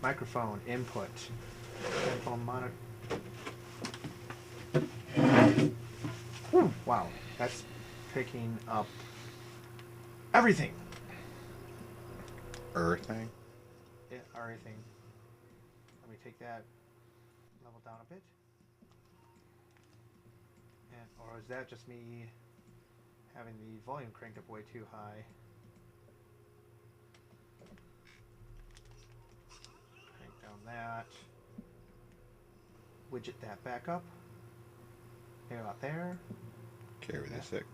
Microphone input. Headphone monitor. Wow, that's picking up everything. Everything? Yeah, everything. Let me take that level down a bit. And, or is that just me having the volume cranked up way too high? Crank down that. Widget that back up. Maybe about there. Carry the 6.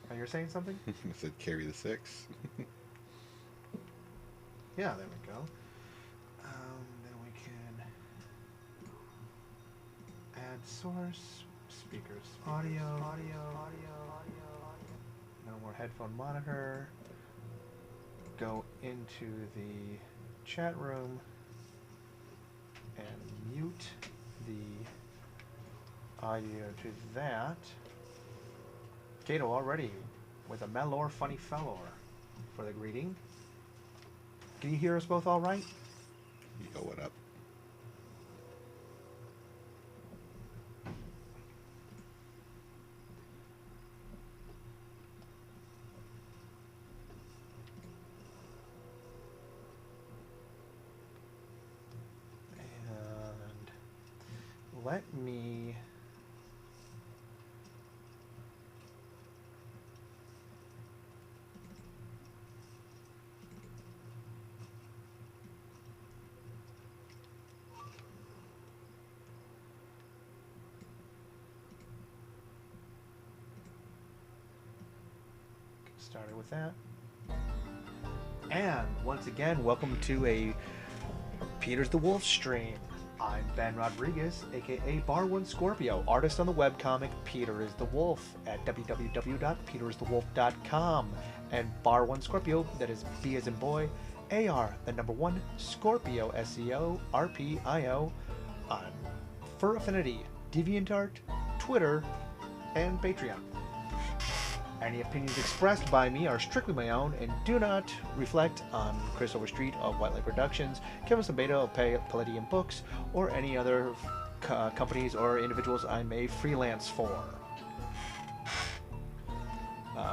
Oh, you're saying something? I said carry the 6. Yeah, there we go. Then we can add source, speakers, audio. No more headphone monitor. Go into the chat room and mute the audio to that. Kato already with a Melor Funny Fellor for the greeting. Can you hear us both all right? Yo, what up? And let me started with that. And once again, welcome to a Peter's the Wolf stream. I'm Ben Rodriguez, aka Bar One Scorpio, artist on the webcomic Peter is the Wolf at www.peteristhewolf.com, and Bar One Scorpio, that is B as in boy, AR, the number 1, Scorpio, SEO, RPIO, on Fur Affinity, DeviantArt, Twitter, and Patreon. Any opinions expressed by me are strictly my own and do not reflect on Chris Overstreet of White Lake Productions, Kevin Sabeta of Palladium Books, or any other companies or individuals I may freelance for.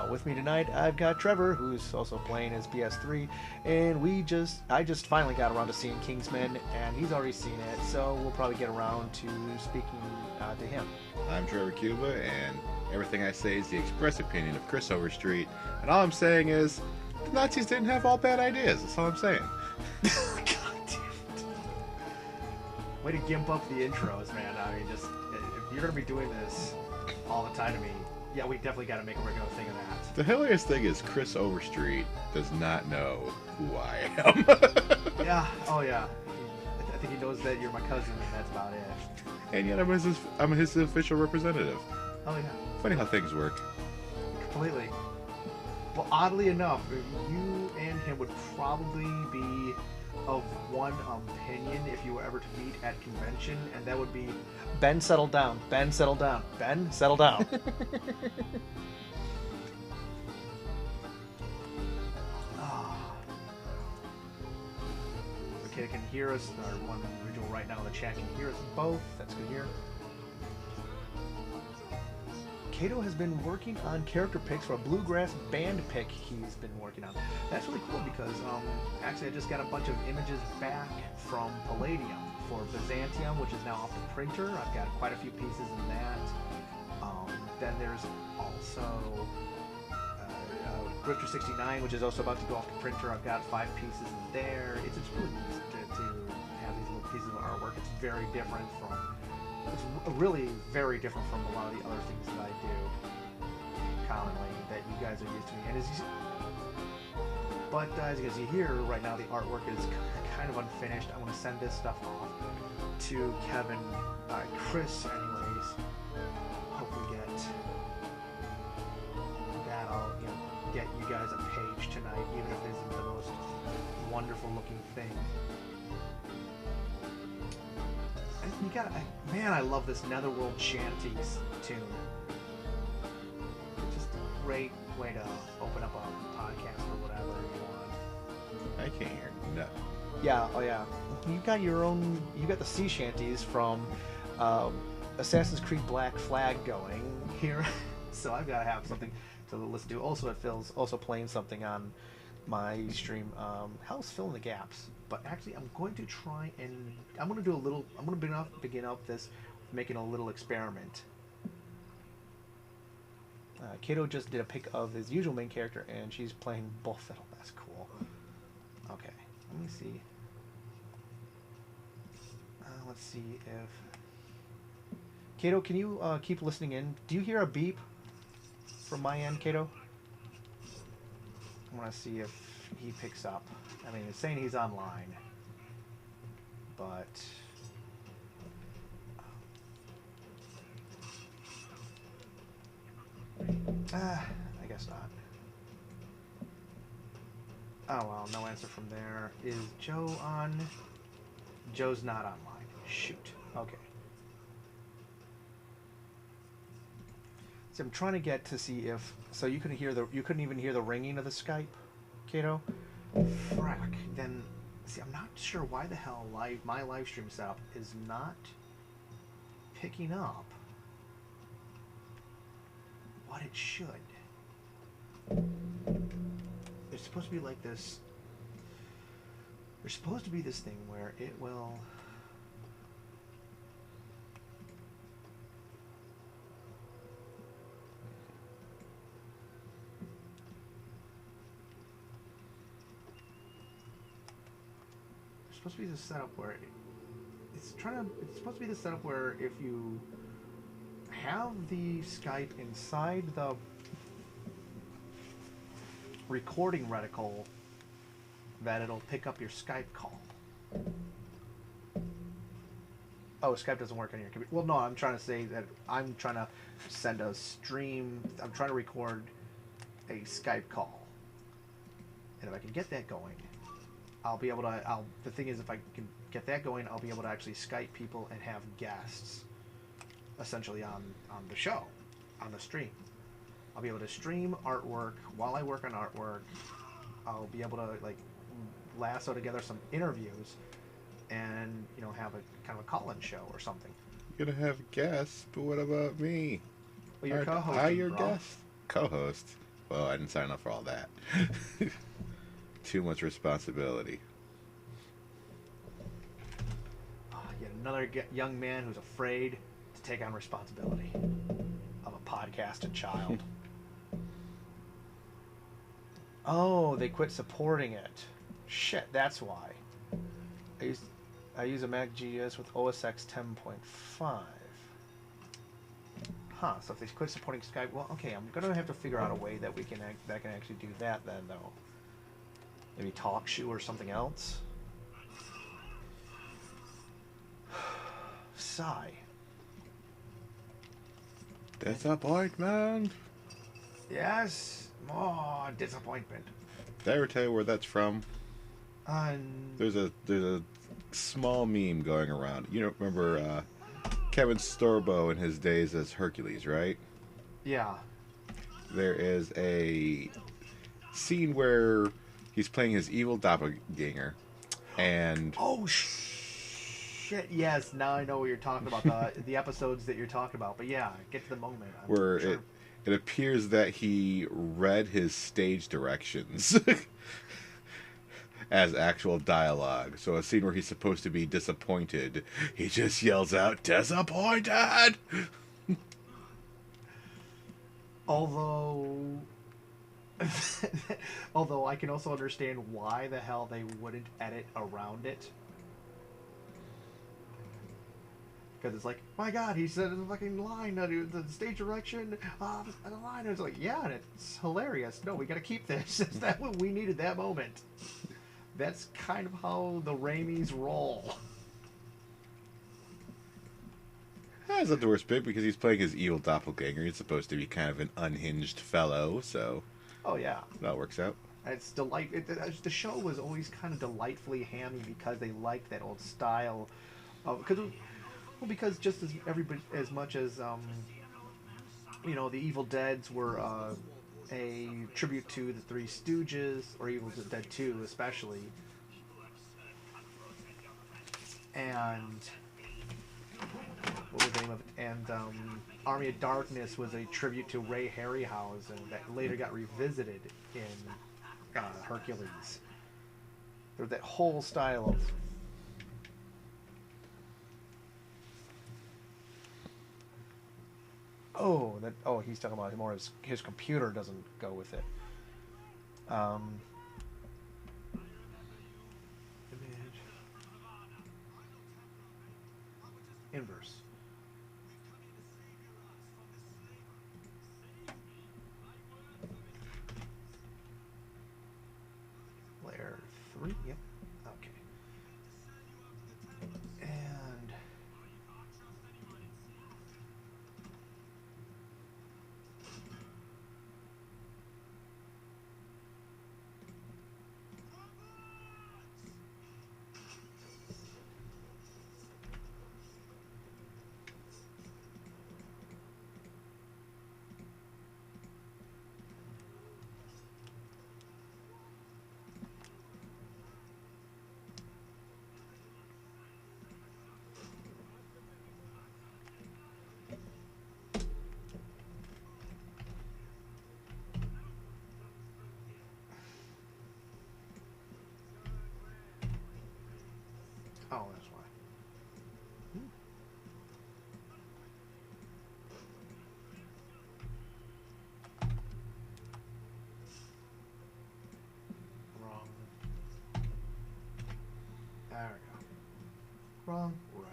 With me tonight, I've got Trevor, who's also playing as PS3, and I just finally got around to seeing Kingsman, and he's already seen it, so we'll probably get around to speaking to him. I'm Trevor Cuba, and everything I say is the express opinion of Chris Overstreet, and all I'm saying is, the Nazis didn't have all bad ideas, that's all I'm saying. God damn it. Way to gimp up the intros, man. I mean, just, if you're going to be doing this all the time to me, yeah, we definitely got to make a regular thing of that. The hilarious thing is Chris Overstreet does not know who I am. Yeah, oh yeah. I think he knows that you're my cousin, and that's about it. And yet I'm his official representative. Oh yeah. Funny how things work. Completely. Well, oddly enough, you and him would probably be of one opinion if you were ever to meet at convention, and that would be, Ben, settle down. Ben, settle down. Ben, settle down. Okay, can hear us. Our one individual right now in the chat can hear us both. That's good to hear. Kato has been working on character picks for a bluegrass band pick he's been working on. That's really cool because actually I just got a bunch of images back from Palladium for Byzantium, which is now off the printer. I've got quite a few pieces in that. Then there's also Grifter 69, which is also about to go off the printer. I've got 5 pieces in there. It's really neat to have these little pieces of artwork. It's very different from... It's really very different from a lot of the other things that I do commonly that you guys are used to. And as you see here, right now the artwork is kind of unfinished. I want to send this stuff off to Kevin, Chris anyways. Hopefully get that. I'll get you guys a page tonight, even if it isn't the most wonderful looking thing. You gotta, man, I love this Netherworld Shanties tune. It's just a great way to open up a podcast or whatever you want. I can't hear nothing. Yeah, oh yeah. You got your own. You got the sea shanties from Assassin's Creed Black Flag going here, so I've got to have something to listen to. Also, it feels also playing something on my stream. Helps fill in the gaps. But actually, I'm going to try and I'm going to do a little. I'm going to begin up this, making a little experiment. Kato just did a pic of his usual main character, and she's playing bull fiddle. That's cool. Okay, let me see. Let's see if... Kato, can you keep listening in? Do you hear a beep from my end, Kato? I want to see if he picks up. I mean, it's saying he's online, but... I guess not. Oh, well, no answer from there. Is Joe on? Joe's not online. Shoot. Okay. So I'm trying to get to see if... So you couldn't hear the... You couldn't even hear the ringing of the Skype, Kato? Frack. Then... See, I'm not sure why the hell my live stream setup is not picking up what it should. There's supposed to be like this... There's supposed to be this thing where it will... There's supposed to be this setup where it's supposed to be the setup where if you have the Skype inside the recording reticle, that it'll pick up your Skype call. Oh, Skype doesn't work on your computer. Well, no, I'm trying to say that I'm trying to send a stream. I'm trying to record a Skype call, and if I can get that going, I'll be able to. The thing is, if I can get that going, I'll be able to actually Skype people and have guests, essentially on the show, on the stream. I'll be able to stream artwork while I work on artwork. I'll be able to like lasso together some interviews, and have a kind of a call-in show or something. You're gonna have guests, but what about me? Well, you're co-hosting, I your bro. guest? Co-host? Well, I didn't sign up for all that. Too much responsibility. Yet another young man who's afraid to take on responsibility of a podcasting child. Oh, they quit supporting it. Shit, that's why. I use a Mac GS with OS X 10.5. Huh, so if they quit supporting Skype, well, okay, I'm gonna have to figure out a way that we can actually do that then, though. Maybe TalkShoe or something else. Sigh. Disappointment. Yes, more disappointment. Did I ever tell you where that's from? There's a small meme going around. You don't remember Kevin Sorbo in his days as Hercules, right? Yeah. There is a scene where he's playing his evil doppelganger, and oh shit! Yes, now I know what you're talking about. The episodes that you're talking about. But yeah, get to the moment. Where sure. it appears that he read his stage directions as actual dialogue. So a scene where he's supposed to be disappointed, he just yells out, "Disappointed!" Although I can also understand why the hell they wouldn't edit around it. Because it's like, my God, he said the fucking line, the stage direction, the line. It's like, yeah, and it's hilarious. No, we got to keep this. Is that what we needed that moment? That's kind of how the Raimis roll. That's not the worst bit, because he's playing his evil doppelganger. He's supposed to be kind of an unhinged fellow, so... Oh, yeah. That works out. It's the show was always kind of delightfully hammy because they liked that old style of... Because just as much as, the Evil Deads were a tribute to the Three Stooges, or Evil Dead 2 especially, and what was the name of it? And Army of Darkness was a tribute to Ray Harryhausen that later got revisited in Hercules. There was that whole style of he's talking about more his computer doesn't go with it. Image. Inverse. Layer 3, yep. Okay. And oh, that's why. Wrong. There we go. Wrong. Right.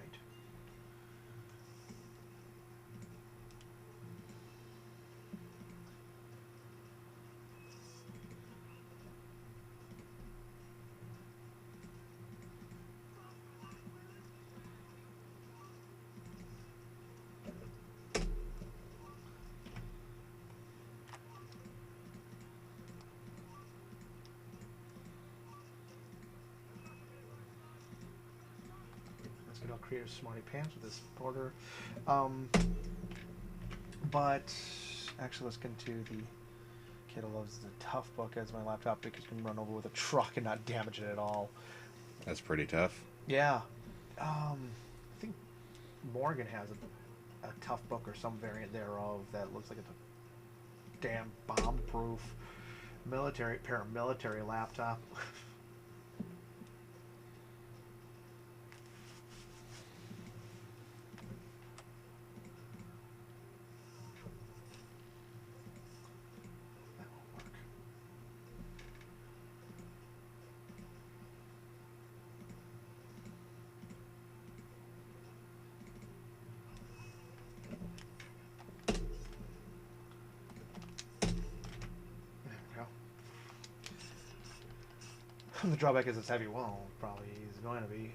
I'll create a smarty pants with this border. But actually, let's get into the Kid Loves the Tough book as my laptop because you can run over with a truck and not damage it at all. That's pretty tough. Yeah. I think Morgan has a tough book or some variant thereof that looks like it's a damn bomb-proof paramilitary laptop. The drawback is it's heavy. Well, probably is going to be.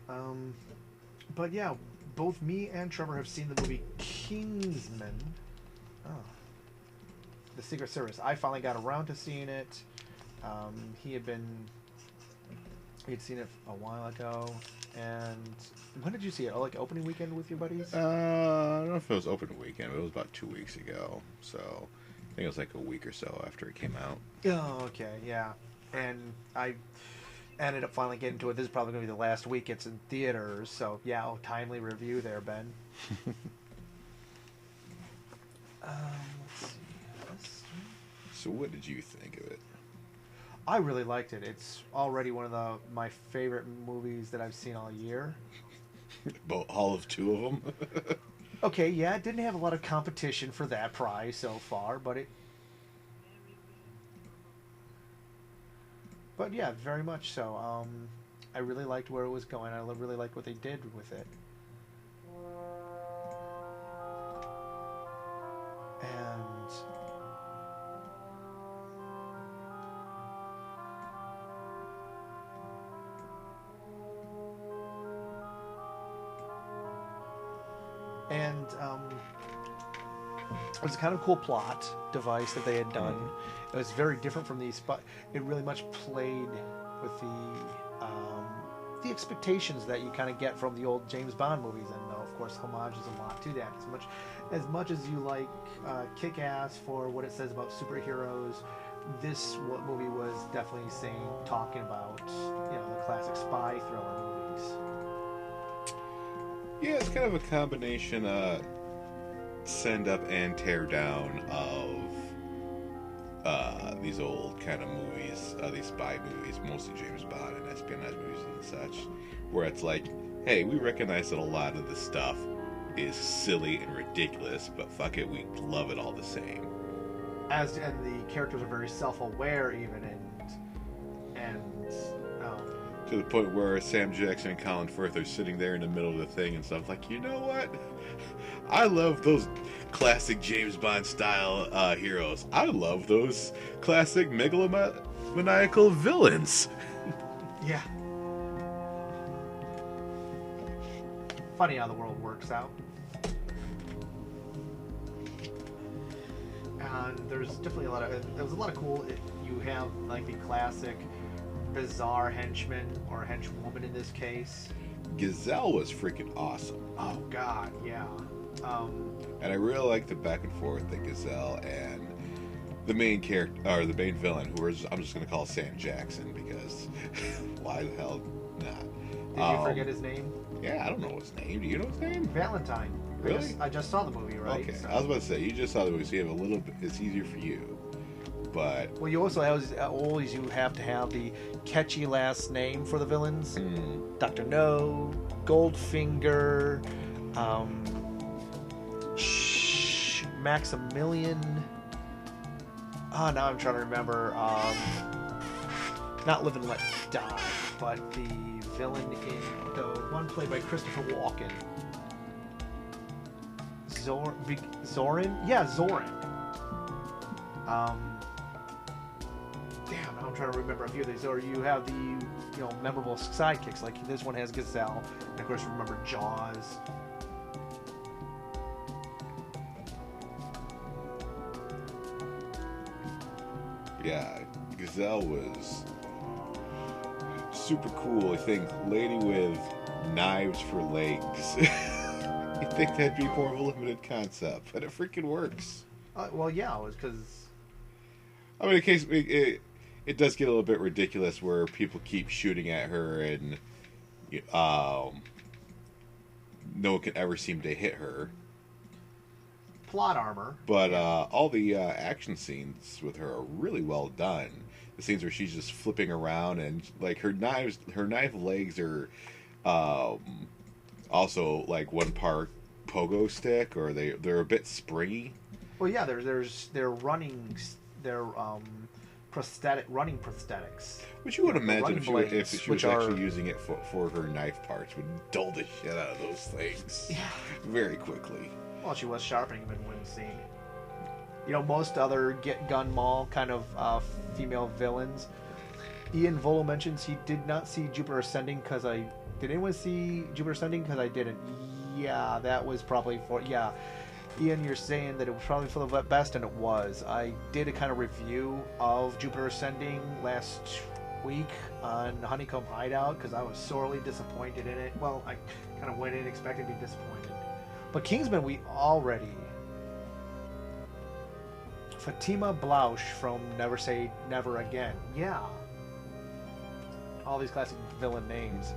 But yeah, both me and Trevor have seen the movie Kingsman. Oh. The Secret Service. I finally got around to seeing it. He'd seen it a while ago. And when did you see it? Oh, like opening weekend with your buddies? I don't know if it was opening weekend, but it was about 2 weeks ago. So I think it was like a week or so after it came out. Oh, okay, yeah. And I ended up finally getting to it. This is probably going to be the last week it's in theaters. So, yeah, timely review there, Ben. Let's see. So what did you think of it? I really liked it. It's already one of my favorite movies that I've seen all year. All of 2 of them? Okay, yeah, it didn't have a lot of competition for that prize so far, but yeah, very much so. I really liked where it was going. I really liked what they did with it. And it was a kind of cool plot device that they had done. It was very different from these, but it really much played with the expectations that you kind of get from the old James Bond movies, and of course, homages a lot to that. As much as you like Kick-Ass for what it says about superheroes, this movie was definitely talking about the classic spy thriller movies. Yeah, it's kind of a combination send up and tear down of these old kind of movies, these spy movies, mostly James Bond and espionage movies and such, where it's like, hey, we recognize that a lot of this stuff is silly and ridiculous, but fuck it, we love it all the same. And the characters are very self-aware, even, and to the point where Sam Jackson and Colin Firth are sitting there in the middle of the thing and stuff like, you know what? I love those classic James Bond style heroes. I love those classic megalomaniacal villains. Yeah. Funny how the world works out. And there's definitely there was a lot of cool. You have like the classic bizarre henchman or henchwoman in this case. Gazelle was freaking awesome. Oh God, yeah. And I really like the back and forth that Gazelle and the main character, or the main villain, I'm just going to call Sam Jackson because why the hell not? Did you forget his name? Yeah, I don't know his name. Do you know his name? Valentine. Really? I just saw the movie, right? Okay, so. I was about to say, you just saw the movie, so you have a little bit, it's easier for you. But well, you also always you have to have the catchy last name for the villains. Dr. No, Goldfinger, Maximilian. Oh, now I'm trying to remember. Not Live and Let Die, but the villain in the one played by Christopher Walken. Zorin? Yeah, Zorin. Damn, now I'm trying to remember a few of these. Or you have the, memorable sidekicks. Like this one has Gazelle, and of course remember Jaws. yeah, Gazelle was super cool. I think lady with knives for legs. You think that'd be more of a limited concept, but it freaking works. Well, yeah, it was because... I mean, in case it does get a little bit ridiculous where people keep shooting at her and no one can ever seem to hit her. Plot armor. But all the action scenes with her are really well done. The scenes where she's just flipping around and like her knife legs are also like one part pogo stick, or they're a bit springy. Well, yeah, they're running, running prosthetics. Which you would imagine if she was actually using it for her knife parts, would dull the shit out of those things. Yeah. Very quickly. Well, she was sharpening them in one scene. Most other gun mall kind of female villains. Ian Volo mentions he did not see Jupiter Ascending because Did anyone see Jupiter Ascending? Because I didn't. Yeah, that was probably for... Yeah. Ian, you're saying that it was probably for the best, and it was. I did a kind of review of Jupiter Ascending last week on Honeycomb Hideout because I was sorely disappointed in it. Well, I kind of went in expecting to be disappointed. But Kingsman, we already... Fatima Blouch from Never Say Never Again. Yeah. All these classic villain names.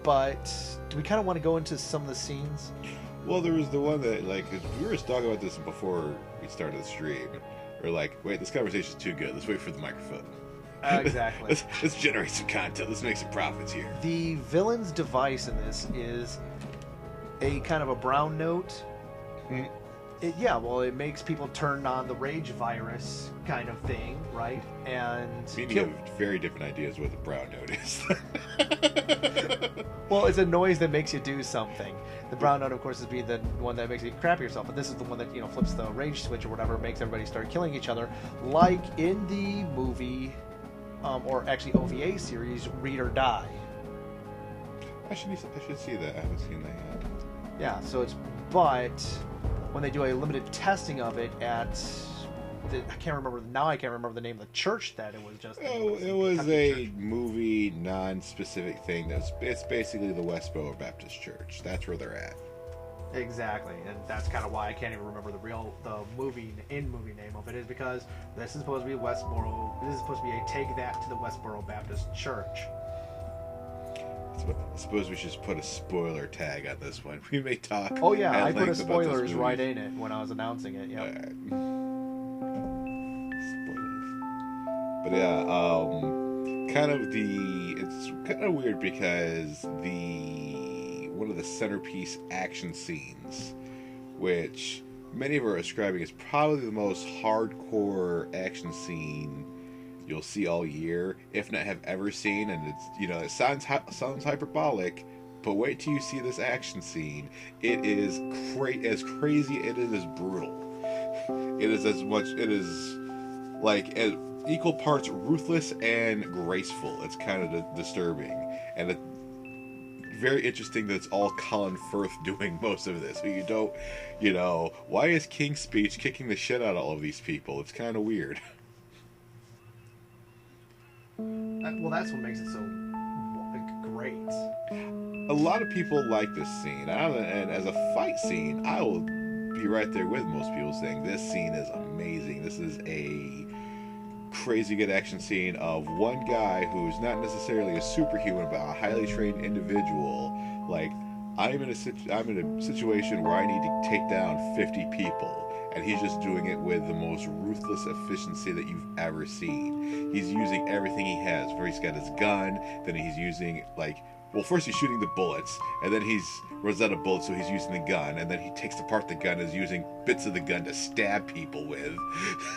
But do we kind of want to go into some of the scenes? Well, there was the one that, like, we were talking about this before we started the stream. We're like, wait, this conversation's too good. Let's wait for the microphone. Exactly. let's generate some content. Let's make some profits here. The villain's device in this is a kind of a brown note. Mm. It makes people turn on the rage virus kind of thing, right? And you have very different ideas what the brown note is. Well, it's a noise that makes you do something. The brown note, of course, is the one that makes you crap yourself, but this is the one that flips the rage switch or whatever, makes everybody start killing each other, like in the movie, or actually OVA series, Read or Die. I should see that. I haven't seen that yet. Yeah, but when they do a limited testing of it at I can't remember the name of the church that it was just. Oh, it was a movie non-specific thing. It's basically the Westboro Baptist Church. That's where they're at. Exactly, and that's kind of why I can't even remember the movie name of it, is because this is supposed to be Westboro. This is supposed to be a take that to the Westboro Baptist Church. It's I suppose we should just put a spoiler tag on this one. We may talk. Oh yeah, at I put a length about this spoilers movie. right in it when I was announcing it. Yeah. Alright. Spoilers. But yeah, it's kind of weird because one of the centerpiece action scenes, which many of are ascribing as probably the most hardcore action scene you'll see all year, if not have ever seen, and it sounds hyperbolic, but wait till you see this action scene. It is as crazy. It is as brutal. It is like as equal parts ruthless and graceful. It's kind of disturbing, and it's very interesting that it's all Colin Firth doing most of this. Why is King's Speech kicking the shit out of all of these people? It's kind of weird. Well, that's what makes it so great. A lot of people like this scene, and as a fight scene, I will be right there with most people saying this scene is amazing. This is a crazy good action scene of one guy who's not necessarily a superhuman, but a highly trained individual. Like, I'm in a situation where I need to take down 50 people. And he's just doing it with the most ruthless efficiency that you've ever seen. He's using everything he has. First he's got his gun, then he's using, first he's shooting the bullets, and then he's runs out of bullets, so he's using the gun, and then he takes apart the gun and is using bits of the gun to stab people with.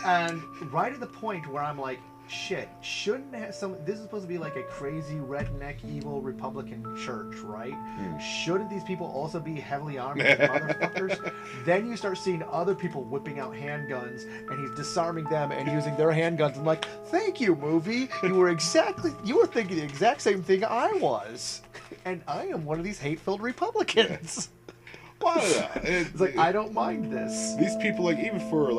And right at the point where I'm like, shit, shouldn't this is supposed to be like a crazy redneck evil Republican church, right? Shouldn't these people also be heavily armed as motherfuckers? Then you start seeing other people whipping out handguns, and he's disarming them and using their handguns. I'm like, thank you, movie. You were thinking the exact same thing I was. And I am one of these hate-filled Republicans. Well, it's like, I don't mind this. These people, even for,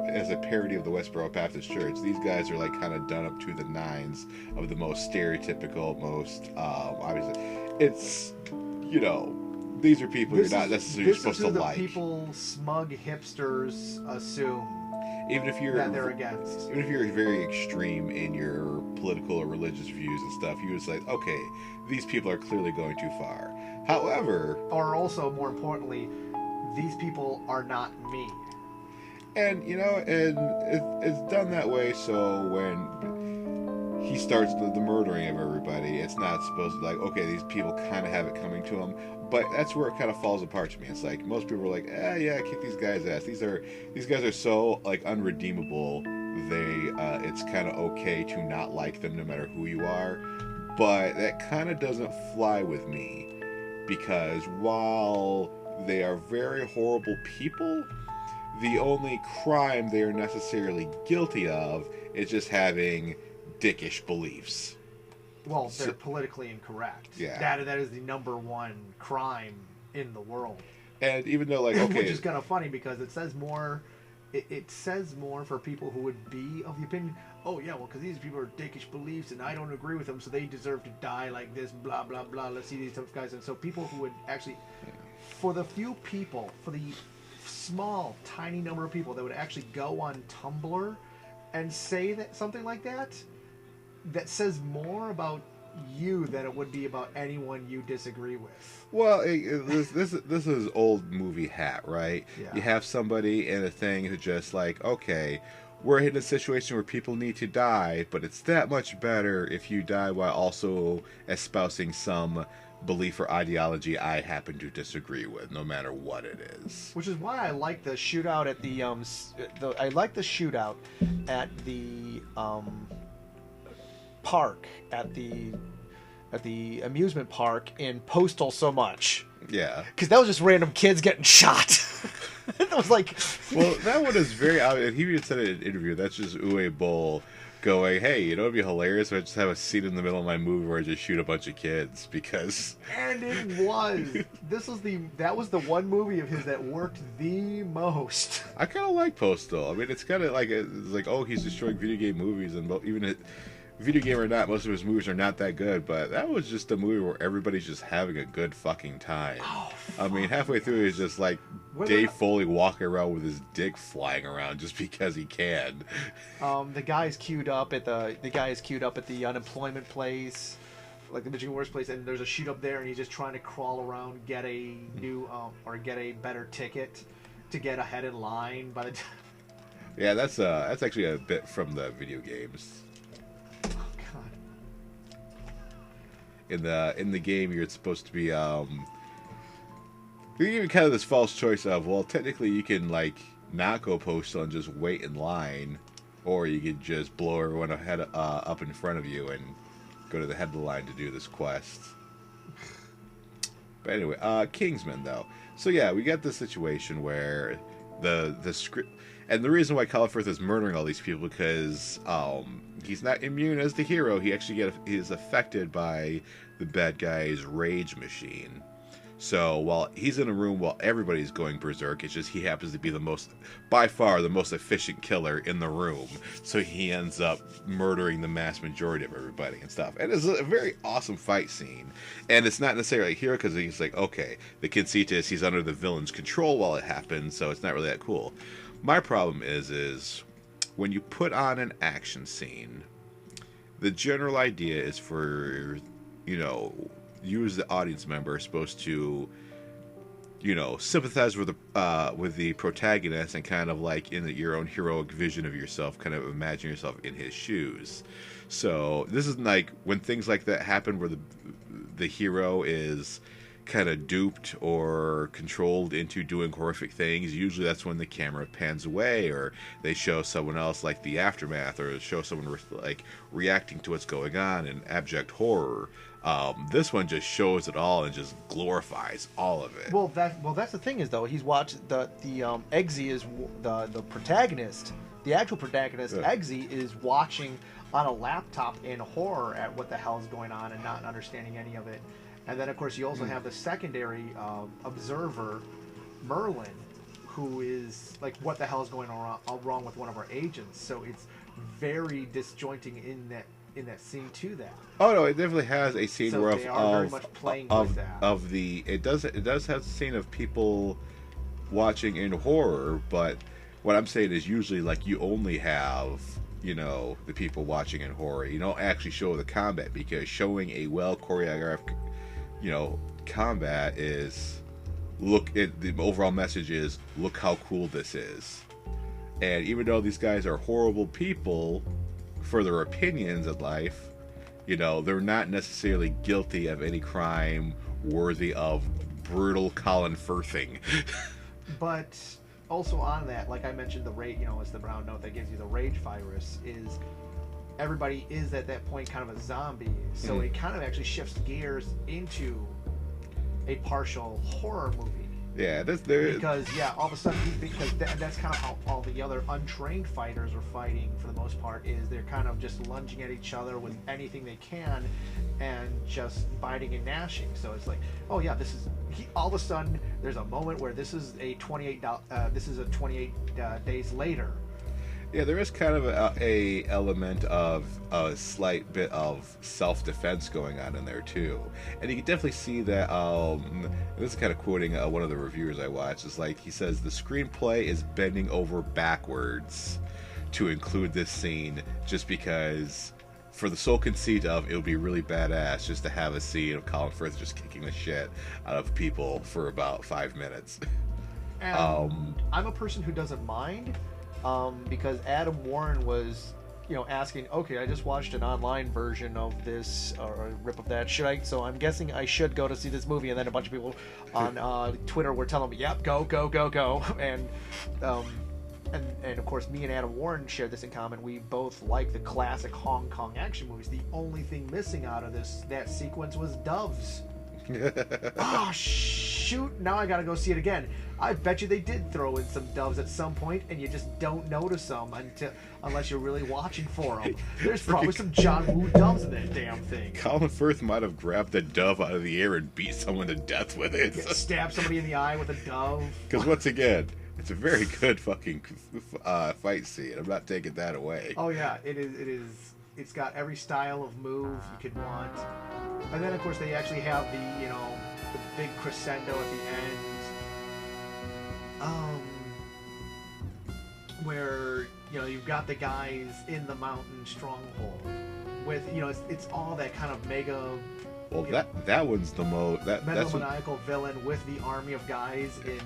as a parody of the Westboro Baptist Church, these guys are, kind of done up to the nines of the most stereotypical, most, obviously, it's, these are people you're not necessarily supposed to like. This is people smug hipsters assume even if you're that they're against. Even if you're very extreme in your political or religious views and stuff, you would say, okay, these people are clearly going too far. However... Or also, more importantly, these people are not me. And, it's done that way so when he starts the murdering of everybody, it's not supposed to, okay, these people kind of have it coming to them. But that's where it kind of falls apart to me. It's like, most people are like, yeah, kick these guys' ass. These guys are so, unredeemable, it's kind of okay to not like them no matter who you are. But that kind of doesn't fly with me, because while they are very horrible people, the only crime they are necessarily guilty of is just having dickish beliefs. Well, they're politically incorrect. Yeah. That is the number one crime in the world. And even though, okay... Which is kind of funny, because it says more... It says more for people who would be of the opinion, oh yeah, well, because these people are dickish beliefs and I don't agree with them, so they deserve to die like this, blah, blah, blah, let's see these tough guys. And so people who would actually... For the few people, for the small, tiny number of people that would actually go on Tumblr and say something like that says more about you than it would be about anyone you disagree with. Well, this is old movie hat, right? Yeah. You have somebody in a thing who just okay, we're in a situation where people need to die, but it's that much better if you die while also espousing some belief or ideology I happen to disagree with, no matter what it is. Which is why I like the shootout at the park at the amusement park in Postal so much. Yeah, because that was just random kids getting shot. That was like, well, that one is very obvious. He even said it in an interview. That's just Uwe Boll going, hey, it'd be hilarious if I just have a scene in the middle of my movie where I just shoot a bunch of kids, because... And it was. That was the one movie of his that worked the most. I kind of like Postal. I mean, it's kind of it's oh, he's destroying video game movies, and even video game or not, most of his movies are not that good, but that was just a movie where everybody's just having a good fucking time. Oh, I mean, halfway through, he's just Dave Foley walking around with his dick flying around just because he can. The guy is queued up at the unemployment place. like the Michigan Worst Place, and there's a chute up there, and he's just trying to crawl around, get a new or get a better ticket to get ahead in line by the time. Yeah, that's actually a bit from the video games. Oh God. In the game, you're supposed to be you're given kind of this false choice of, well, technically you can like not go postal and just wait in line, or you could just blow everyone ahead up in front of you and go to the head of the line to do this quest. But anyway, Kingsman though. So yeah, we got this situation where the script, and the reason why Colin Firth is murdering all these people because he's not immune as the hero. He actually is affected by the bad guy's rage machine. So while he's in a room while everybody's going berserk, it's just he happens to be by far the most efficient killer in the room. So he ends up murdering the mass majority of everybody and stuff. And it's a very awesome fight scene. And it's not necessarily a hero because he's like, okay, the conceit is he's under the villain's control while it happens, so it's not really that cool. My problem is when you put on an action scene, the general idea is for, you as the audience member are supposed to, sympathize with the protagonist and kind of like in your own heroic vision of yourself, kind of imagine yourself in his shoes. So this is like when things like that happen where the hero is kind of duped or controlled into doing horrific things. Usually that's when the camera pans away or they show someone else like the aftermath or show someone like reacting to what's going on in abject horror. This one just shows it all and just glorifies all of it. Well, that's the thing is though he's watched the Eggsy is the protagonist. The actual protagonist, Eggsy, is watching on a laptop in horror at what the hell is going on and not understanding any of it. And then, of course, you also have the secondary observer, Merlin, who is like, what the hell is going on wrong with one of our agents? So it's very disjointing in that scene to that. Oh no, it definitely has a scene where they are very much playing with that. It does have a scene of people watching in horror, but what I'm saying is usually like you only have the people watching in horror. You don't actually show the combat because showing a well choreographed combat is the overall message is look how cool this is. And even though these guys are horrible people for their opinions in life, they're not necessarily guilty of any crime worthy of brutal Colin Firthing. But also on that, like I mentioned, the rate, it's the brown note that gives you the rage virus, is everybody is at that point kind of a zombie, so it kind of actually shifts gears into a partial horror movie. Yeah, because all of a sudden, because that's kind of how all the other untrained fighters are fighting for the most part. Is they're kind of just lunging at each other with anything they can, and just biting and gnashing. So it's like, oh yeah, all of a sudden there's a moment where this is a 28 days later. Yeah, there is kind of a element of a slight bit of self-defense going on in there too, and you can definitely see that. This is kind of quoting one of the reviewers I watched. It's like he says the screenplay is bending over backwards to include this scene, just because for the sole conceit of it would be really badass just to have a scene of Colin Firth just kicking the shit out of people for about 5 minutes. And I'm a person who doesn't mind. Because Adam Warren was, asking, okay, I just watched an online version of this or a rip of that. So I'm guessing I should go to see this movie. And then a bunch of people on Twitter were telling me, yep, go. And of course, me and Adam Warren shared this in common. We both like the classic Hong Kong action movies. The only thing missing out of that sequence was doves. Oh, shoot. Now I gotta go see it again. I bet you they did throw in some doves at some point, and you just don't notice them unless you're really watching for them. There's probably some John Woo doves in that damn thing. Colin Firth might have grabbed the dove out of the air and beat someone to death with it. Stab somebody in the eye with a dove. Because once again, it's a very good fucking fight scene. I'm not taking that away. Oh yeah, it is. It's got every style of move you could want. And then, of course, they actually have the big crescendo at the end. Where, you've got the guys in the mountain stronghold with it's all that kind of mega. Well, that one's the most that's megalomaniacal villain with the army of guys in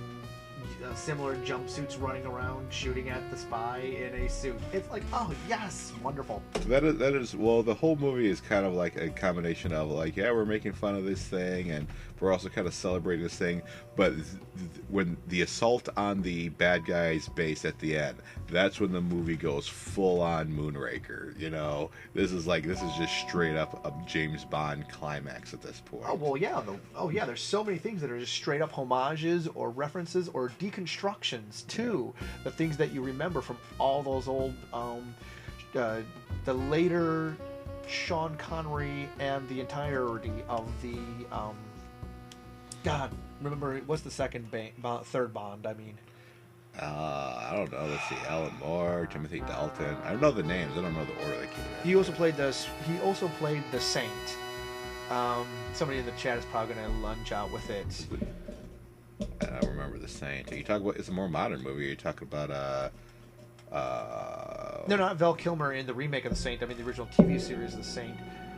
similar jumpsuits running around shooting at the spy in a suit. It's like, oh yes, wonderful. That is well, the whole movie is kind of like a combination of like, yeah, we're making fun of this thing and we're also kind of celebrating this thing, but when the assault on the bad guy's base at the end, that's when the movie goes full on Moonraker. This is just straight up a James Bond climax at this point. Oh well, yeah. There's so many things that are just straight up homages or references or deconstructions to the things that you remember from all those old, the later Sean Connery and the entirety of the, God, remember what's the third Bond? I mean. I don't know. Let's see. Alan Moore, Timothy Dalton. I don't know the names. I don't know the order they came in. He also played the Saint. Somebody in the chat is probably going to lunge out with it. I don't remember the Saint. Are you talking about? It's a more modern movie. Are you talking about? No, not Val Kilmer in the remake of the Saint. I mean the original TV series, The Saint,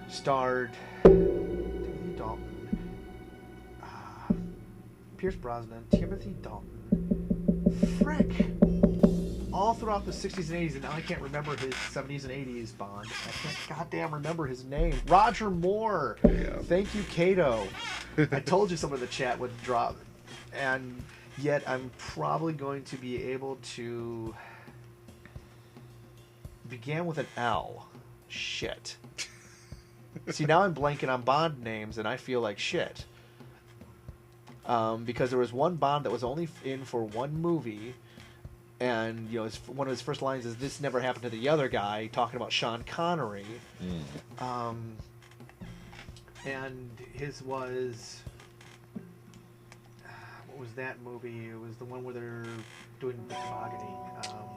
starred Timothy Dalton, Pierce Brosnan, Timothy Dalton. Frick! All throughout the 60s and 80s, and now I can't remember his 70s and 80s Bond. I can't goddamn remember his name. Roger Moore! Yeah. Thank you, Kato. I told you some of the chat would drop, and yet I'm probably going to be able to... Began with an L. Shit. See, now I'm blanking on Bond names, and I feel like shit. Because there was one Bond that was only in for one movie, and one of his first lines is, "This never happened to the other guy," talking about Sean Connery. And his was, what was that movie? It was the one where they're doing the tobogganing.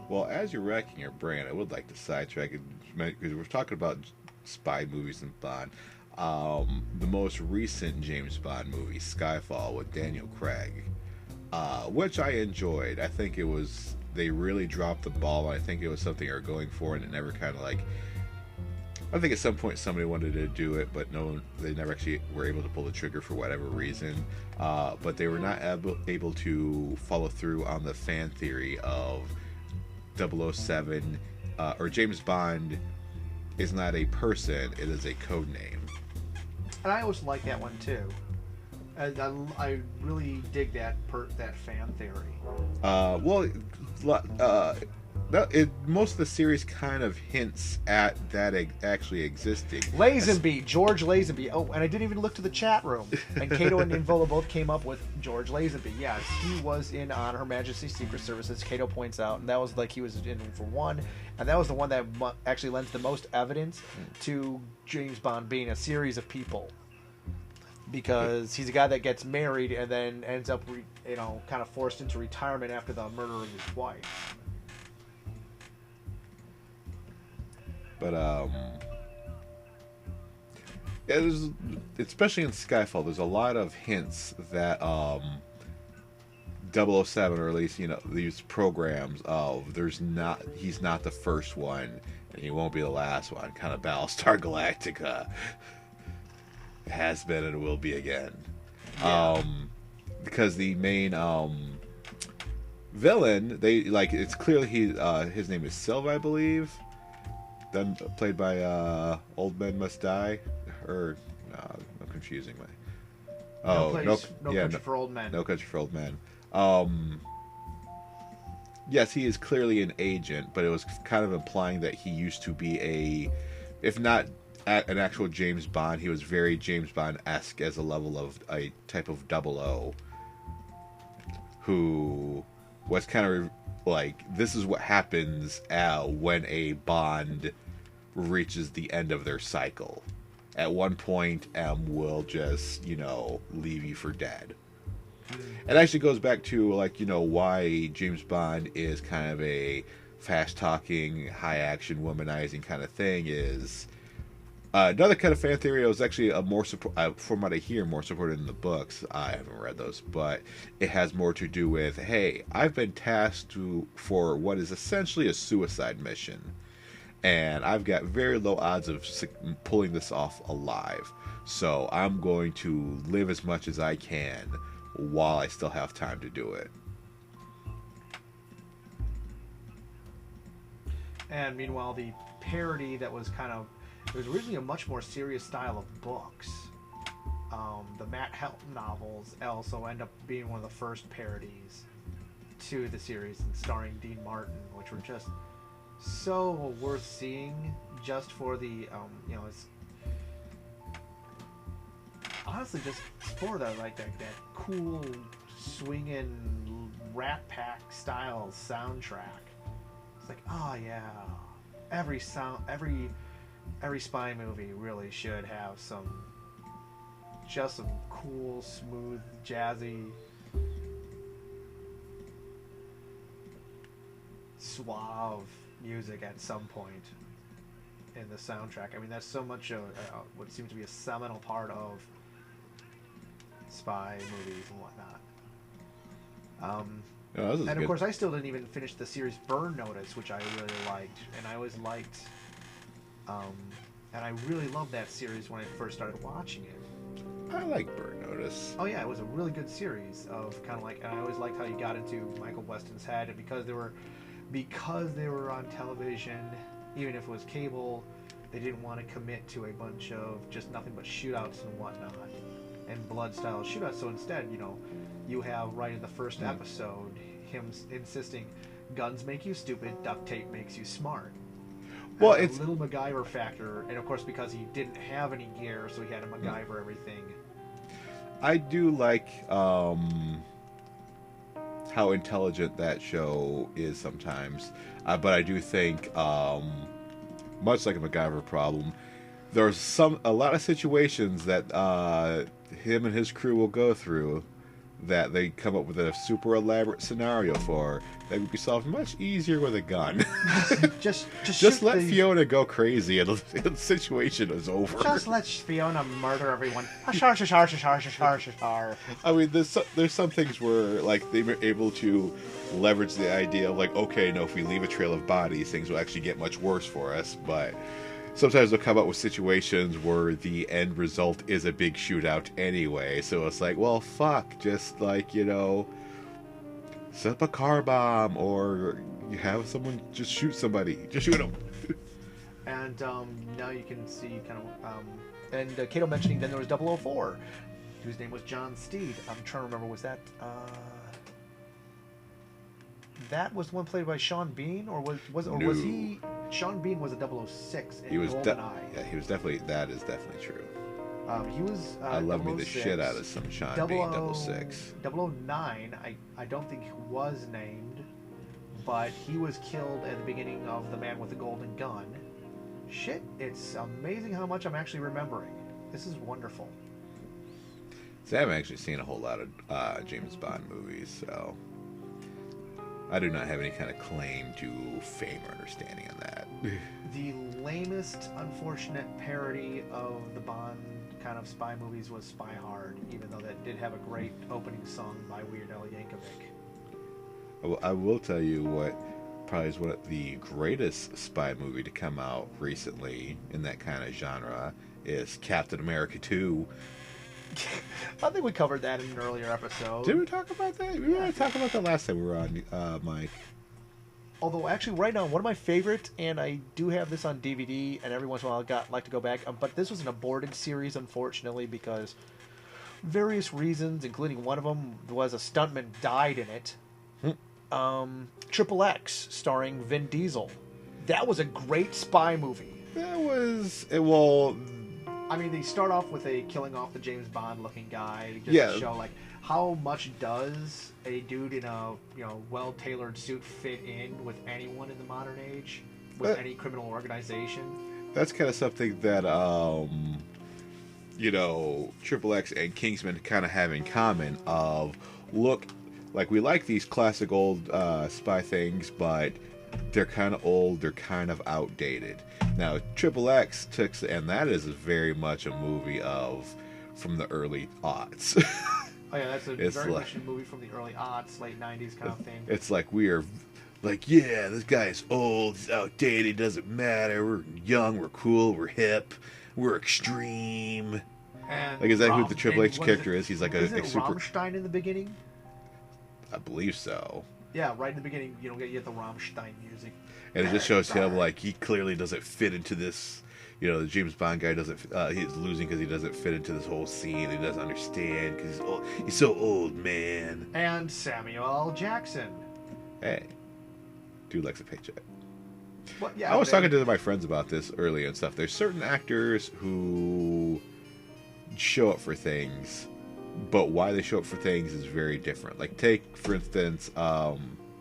Well, as you're racking your brain, I would like to sidetrack it because we're talking about spy movies and Bond. The most recent James Bond movie, Skyfall, with Daniel Craig, which I enjoyed. I think they really dropped the ball. I think it was something they were going for, and it never kind of I think at some point somebody wanted to do it, but they never actually were able to pull the trigger for whatever reason. But they were not able to follow through on the fan theory of 007, or James Bond is not a person, it is a code name. And I always like that one too. I really dig that fan theory. Most of the series kind of hints at that actually existing. Lazenby, George Lazenby. Oh, and I didn't even look to the chat room. And Kato and Invola both came up with George Lazenby. Yes, he was in on Her Majesty's Secret Service, as Kato points out, and that was he was in for one, and that was the one that actually lends the most evidence to James Bond being a series of people. Because he's a guy that gets married and then ends up, kind of forced into retirement after the murder of his wife. But especially in Skyfall, there's a lot of hints that 007, or at least these programs of he's not the first one and he won't be the last one. Kind of Battlestar Galactica has been and will be again. Yeah. Because the main villain, it's clearly his name is Silva, I believe. Then played by Old Men Must Die, or no, I'm confusing my. Oh, No Country for Old Men. No Country for Old Men. Yes, he is clearly an agent, but it was kind of implying that he used to be if not an actual James Bond, he was very James Bond-esque as a level of a type of 00, who was kind of this is what happens when a Bond reaches the end of their cycle. At one point, M will just, leave you for dead. It actually goes back to, why James Bond is kind of a fast-talking, high-action, womanizing kind of thing is... another kind of fan theory that was actually from what I hear, more supported in the books. I haven't read those, but it has more to do with, hey, I've been tasked for what is essentially a suicide mission. and I've got very low odds of pulling this off alive. So I'm going to live as much as I can while I still have time to do it. And meanwhile, the parody that was it was originally a much more serious style of books. The Matt Helton novels also end up being one of the first parodies to the series, and starring Dean Martin, which were just so worth seeing just for the it's honestly just for the like that cool swinging Rat Pack style soundtrack. It's like, oh yeah, every spy movie really should have some cool, smooth, jazzy, suave music at some point in the soundtrack. I mean, that's so much of what seems to be a seminal part of spy movies and whatnot. And of course, I still didn't even finish the series Burn Notice, which I really liked, and I always liked, and I really loved that series when I first started watching it. I like Burn Notice. Oh yeah, it was a really good series of kind of like, and I always liked how you got into Michael Weston's head, and because they were on television, even if it was cable, they didn't want to commit to a bunch of just nothing but shootouts and whatnot, and blood-style shootouts. So instead, you have right in the first episode him insisting, guns make you stupid, duct tape makes you smart. Well, it's a little MacGyver factor, and of course because he didn't have any gear, so he had to MacGyver everything. I do like how intelligent that show is sometimes, but I do think, much like a MacGyver problem, there's a lot of situations that him and his crew will go through that they come up with a super elaborate scenario for that would be solved much easier with a gun. just let Fiona go crazy and the situation is over. Just let Fiona murder everyone. I mean, there's some things where like they were able to leverage the idea of like, okay, no, if we leave a trail of bodies, things will actually get much worse for us, but sometimes they'll come up with situations where the end result is a big shootout anyway. So it's like, well, fuck, just like, set up a car bomb, or you have someone just shoot somebody. Just shoot them. And now you can see kind of, and Kato mentioning then there was 004, whose name was John Steed. I'm trying to remember, was that was the one played by Sean Bean, or was he? Sean Bean was a 006 in GoldenEye. Yeah, he was definitely. That is definitely true. He was. I love me the shit out of some Sean Bean 006. 009. I don't think he was named, but he was killed at the beginning of The Man with the Golden Gun. Shit, it's amazing how much I'm actually remembering. This is wonderful. See, I haven't actually seen a whole lot of James Bond movies, so I do not have any kind of claim to fame or understanding on that. The lamest, unfortunate parody of the Bond kind of spy movies was Spy Hard, even though that did have a great opening song by Weird Al Yankovic. I will tell you what probably is one of the greatest spy movie to come out recently in that kind of genre is Captain America 2. I think we covered that in an earlier episode. Did we talk about that? We were talking about that last time we were on, Mike. Although, actually, right now, one of my favorite, and I do have this on DVD, and every once in a while I like to go back, but this was an aborted series, unfortunately, because various reasons, including one of them was a stuntman died in it. Triple X, starring Vin Diesel. That was a great spy movie. That was... Well... I mean, they start off with a killing off the James Bond looking guy, just to show like how much does a dude in a well tailored suit fit in with anyone in the modern age, with any criminal organization. That's kind of something that Triple X and Kingsman kind of have in common. Of look, like we like these classic old spy things, but they're kind of old, they're kind of outdated. Now, Triple X and that is very much a movie from the early aughts. Oh yeah, that's very much a movie from the early aughts, late 90s kind of thing. It's like like, yeah, this guy's old, he's outdated, doesn't matter. We're young, we're cool, we're hip, we're extreme. And Like, is that who the Triple H character is? He's like isn't a it super. Rammstein in the beginning? I believe so. Yeah, right in the beginning, you get the Rammstein music. And it just shows him, like, he clearly doesn't fit into this. The James Bond guy doesn't. He's losing because he doesn't fit into this whole scene. He doesn't understand because he's old. He's so old, man. And Samuel L. Jackson. Hey, dude likes a paycheck. Well, yeah, I was talking to my friends about this earlier and stuff. There's certain actors who show up for things, but why they show up for things is very different. Like, take, for instance,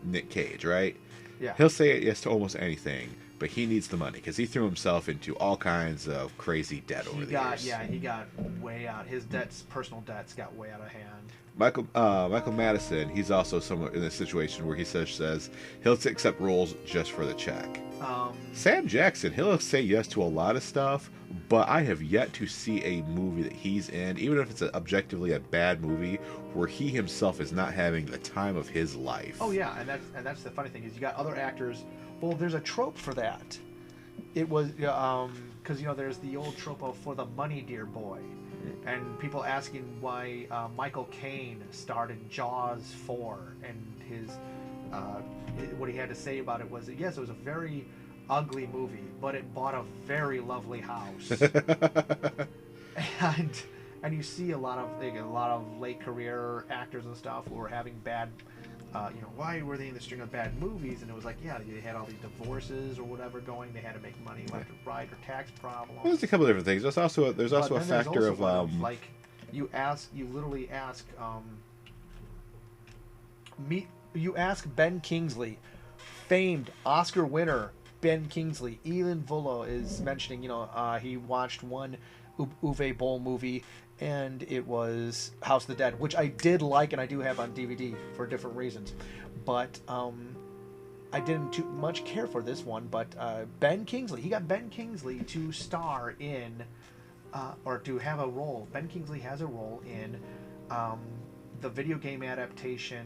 Nick Cage, right? Yeah. He'll say yes to almost anything, but he needs the money because he threw himself into all kinds of crazy debt over the years. Yeah, he got way out. His personal debts got way out of hand. Michael Madison, he's also somewhat in a situation where he says he'll accept roles just for the check. Sam Jackson, he'll say yes to a lot of stuff, but I have yet to see a movie that he's in, even if it's objectively a bad movie, where he himself is not having the time of his life. Oh yeah, and that's the funny thing is you got other actors. Well, there's a trope for that. It was because there's the old trope of for the money, dear boy, and people asking why Michael Caine starred in Jaws 4, and his what he had to say about it was that, yes, it was a very ugly movie, but it bought a very lovely house. and you see a lot of late career actors and stuff who were having bad. Why were they in the string of bad movies? And it was like, yeah, they had all these divorces or whatever going. They had to make money left and right, or tax problems. Well, there's a couple of different things. There's also a factor of like you literally ask Ben Kingsley, famed Oscar winner Ben Kingsley. Elin Volo is mentioning, he watched one Uwe Boll movie, and it was House of the Dead, which I did like and I do have on DVD for different reasons. But I didn't too much care for this one. But Ben Kingsley, he got Ben Kingsley to star in, or to have a role. Ben Kingsley has a role in the video game adaptation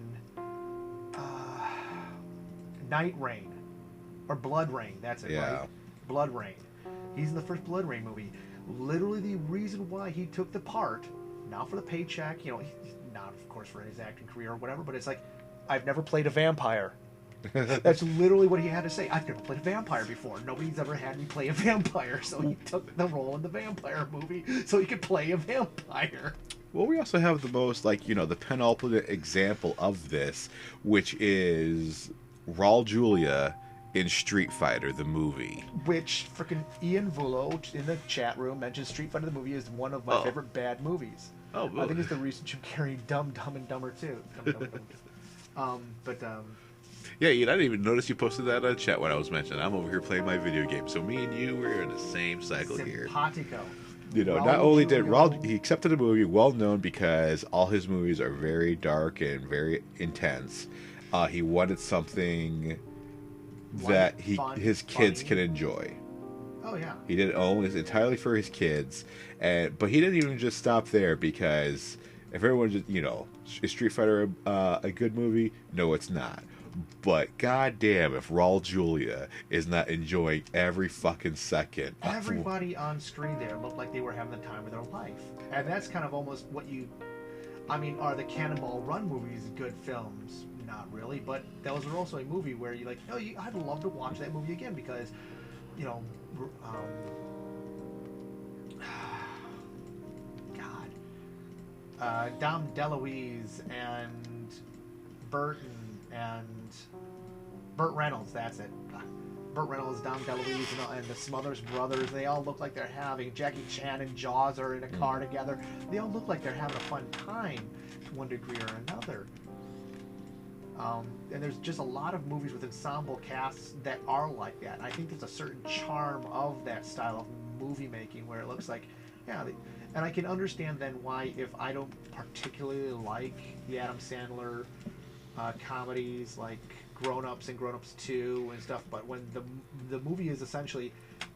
Night Rain, or Blood Rain. That's it, yeah. Right? Blood Rain. He's in the first Blood Rain movie. Literally the reason why he took the part, not for the paycheck, not of course for his acting career or whatever, but it's like, I've never played a vampire. That's literally what he had to say. I've never played a vampire before. Nobody's ever had me play a vampire, so he took the role in the vampire movie so he could play a vampire. Well, we also have the most, the penultimate example of this, which is Raul Julia in Street Fighter, the movie. Which, freaking Ian Vulo in the chat room mentioned Street Fighter, the movie, is one of my favorite bad movies. Oh, I think it's the reason Jim Carrey Dumb and Dumber too. Yeah, I didn't even notice you posted that on chat when I was mentioning. I'm over here playing my video game, so me and you, we're in the same cycle here. Simpatico. Not only did Raul, he accepted the movie, well known because all his movies are very dark and very intense. He wanted something that his kids can enjoy. Oh yeah. He did it almost entirely for his kids, but he didn't even just stop there, because if everyone just is Street Fighter a good movie? No, it's not. But goddamn, if Raul Julia is not enjoying every fucking second. Everybody on screen there looked like they were having the time of their life, and that's kind of almost what are the Cannonball Run movies good films? Not really, but those are also a movie where you're like, I'd love to watch that movie again, because, Dom DeLuise and Burt Reynolds, that's it. Burt Reynolds, Dom DeLuise, and the Smothers Brothers, they all look like they're having, Jackie Chan and Jaws are in a car together. They all look like they're having a fun time to one degree or another. And there's just a lot of movies with ensemble casts that are like that. And I think there's a certain charm of that style of movie making where it looks like, and I can understand then why, if I don't particularly like the Adam Sandler comedies like Grown Ups and Grown Ups 2 and stuff, but when the movie is essentially,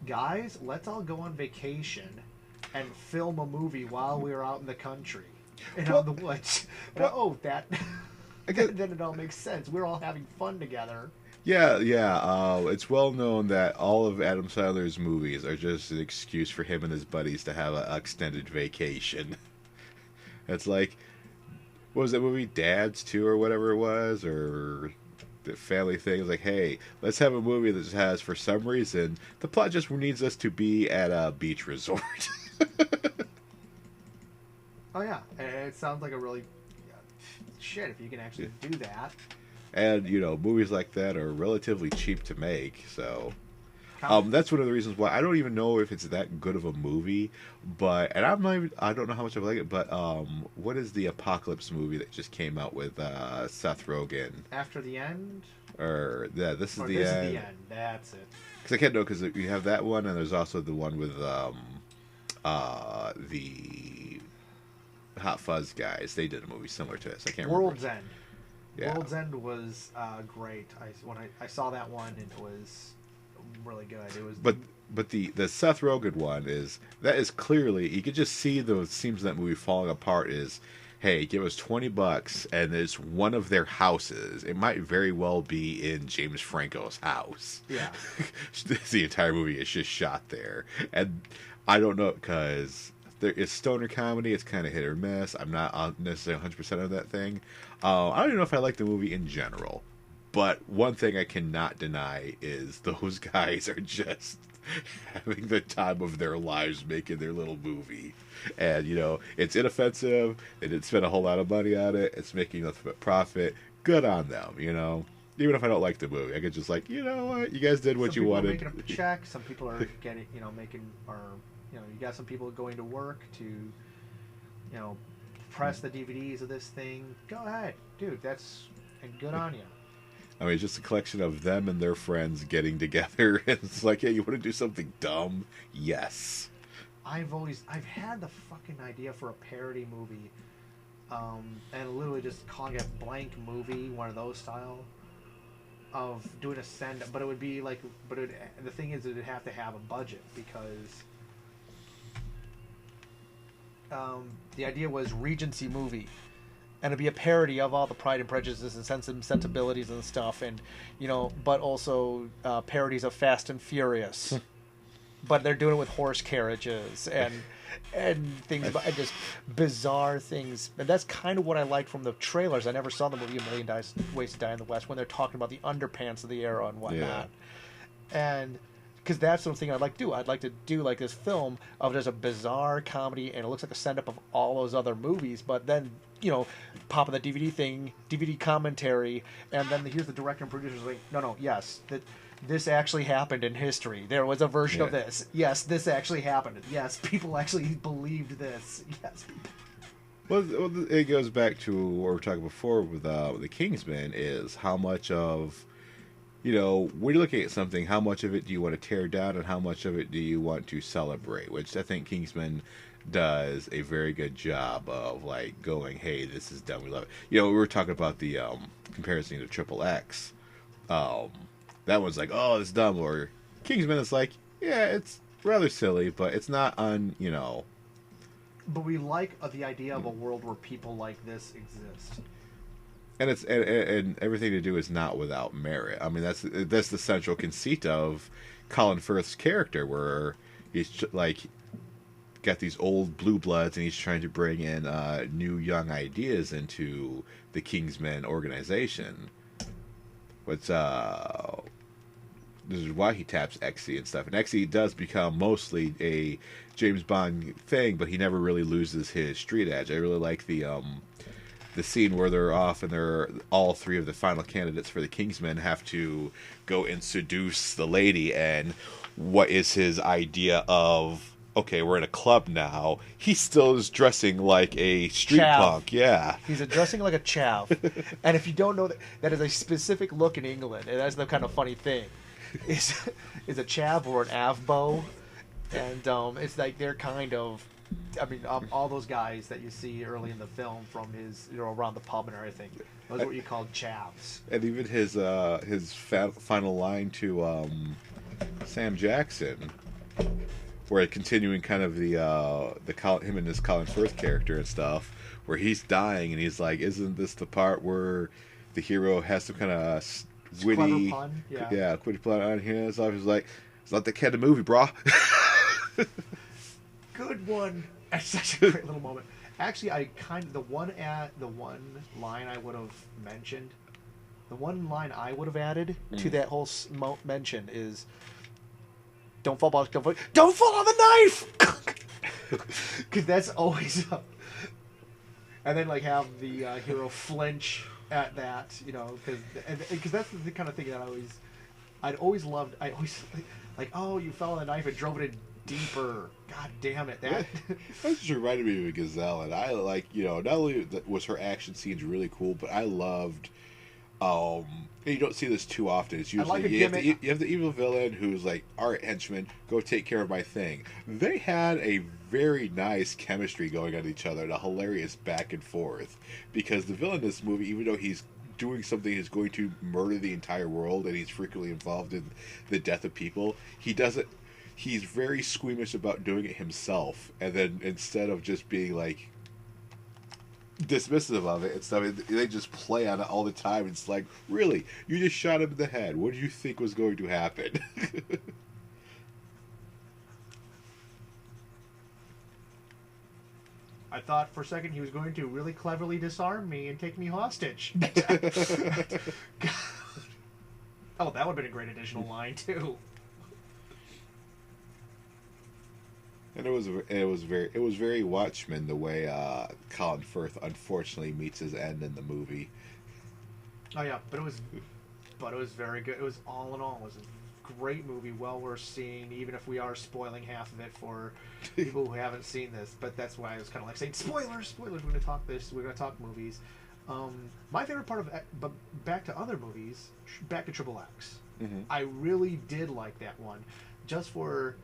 guys, let's all go on vacation and film a movie while we're out in the country and out in the woods. Then it all makes sense. We're all having fun together. Yeah, yeah. It's well known that all of Adam Sandler's movies are just an excuse for him and his buddies to have an extended vacation. It's like, what was that movie, Dads 2 or whatever it was, or the family thing? It's like, hey, let's have a movie that just has, for some reason, the plot just needs us to be at a beach resort. Oh yeah, it sounds like a really shit if you can actually do that. And, movies like that are relatively cheap to make, so... Kind that's one of the reasons why I don't even know if it's that good of a movie, and I don't know how much I like it, but what is the Apocalypse movie that just came out with Seth Rogen? After the End? Or, yeah, This is the This End. is the End, that's it. Because I can't know, because you have that one, and there's also the one with the Hot Fuzz guys. They did a movie similar to this. I can't remember. World's End. Yeah. World's End was great. When I saw that one, it was really good. It was, but the Seth Rogen one is clearly, you could just see the seams of that movie falling apart. Is, hey, give us $20 and it's one of their houses. It might very well be in James Franco's house. Yeah. The entire movie is just shot there, and I don't know, because it's stoner comedy. It's kind of hit or miss. I'm not necessarily 100% of that thing. I don't even know if I like the movie in general. But one thing I cannot deny is those guys are just having the time of their lives making their little movie. And, it's inoffensive. They didn't spend a whole lot of money on it. It's making nothing but profit. Good on them, Even if I don't like the movie, I could just like, you know what? You guys did what you wanted. Some people are making up a check. Some people are getting, you got some people going to work to, press the DVDs of this thing. Go ahead. Dude, and good on you. I mean, it's just a collection of them and their friends getting together. And it's like, hey, you want to do something dumb? Yes. I've had the fucking idea for a parody movie, and literally just calling it Blank Movie, one of those style, of doing a send, but it would be like, the thing is, it'd have to have a budget, because the idea was Regency movie. And it'd be a parody of all the Pride and Prejudices and sensibilities and stuff, and but also parodies of Fast and Furious. But they're doing it with horse carriages and things, and just bizarre things. And that's kind of what I liked from the trailers. I never saw the movie A Million Ways to Die in the West, when they're talking about the underpants of the era and whatnot. Yeah. And because that's the thing I'd like to do. I'd like to do like this film of just a bizarre comedy, and it looks like a send-up of all those other movies, but then, pop in the DVD commentary, and then here's the director and producers like, no, yes, that this actually happened in history. There was a version of this. Yes, this actually happened. Yes, people actually believed this. Yes. Well, it goes back to what we were talking before with the Kingsman, is how much of, when you're looking at something, how much of it do you want to tear down and how much of it do you want to celebrate? Which I think Kingsman does a very good job of, like, going, hey, this is dumb, we love it. We were talking about the comparison to Triple X. That one's like, oh, it's dumb. Or Kingsman is like, yeah, it's rather silly, but it's not But we like the idea of a world where people like this exist. And it's and everything to do is not without merit. I mean, that's the central conceit of Colin Firth's character, where he's like got these old blue bloods, and he's trying to bring in new young ideas into the Kingsman organization. This is why he taps Exy and stuff, and Exy does become mostly a James Bond thing, but he never really loses his street edge. I really like the scene where they're off and they're all three of the final candidates for the Kingsmen have to go and seduce the lady, and what is his idea of, okay, we're in a club now. He still is dressing like a street punk. Yeah. He's dressing like a chav. And if you don't know, that is a specific look in England, and that's the kind of funny thing. Is a chav or an avbo, and it's like they're kind of, all those guys that you see early in the film from his, around the pub and everything, those are what you call chavs. And even his final line to Sam Jackson, where continuing kind of him and his Colin Firth character and stuff, where he's dying and he's like, isn't this the part where the hero has some kind of witty, clever pun. Yeah. witty pun on here. So I was like, it's not the kind of movie, brah. Good one. That's such a great little moment. Actually, the one line I would have mentioned, the one line I would have added to that whole mention is, don't fall on the knife, because that's always up. And then like have the hero flinch at that, because that's the kind of thing that I'd always loved. I always like, oh, you fell on the knife and drove it in deeper. God damn it! That just reminded me of a Gazelle, and I not only was her action scenes really cool, but I loved. You don't see this too often. It's usually you have the evil villain who's like, all right, henchman, go take care of my thing. They had a very nice chemistry going on each other and a hilarious back and forth, because the villain in this movie, even though he's doing something that's going to murder the entire world and he's frequently involved in the death of people, he's very squeamish about doing it himself, and then instead of just being like dismissive of it and stuff, they just play on it all the time. It's like, really, you just shot him in the head. What did you think was going to happen? I thought for a second he was going to really cleverly disarm me and take me hostage. Oh, that would have been a great additional line too. And it was very Watchmen the way Colin Firth unfortunately meets his end in the movie. Oh yeah, but it was very good. It was all in all, it was a great movie, well worth seeing, even if we are spoiling half of it for people who haven't seen this. But that's why I was kind of like saying spoilers. We're going to talk this. We're going to talk movies. My favorite part but back to other movies, back to Triple X. Mm-hmm. I really did like that one, just for.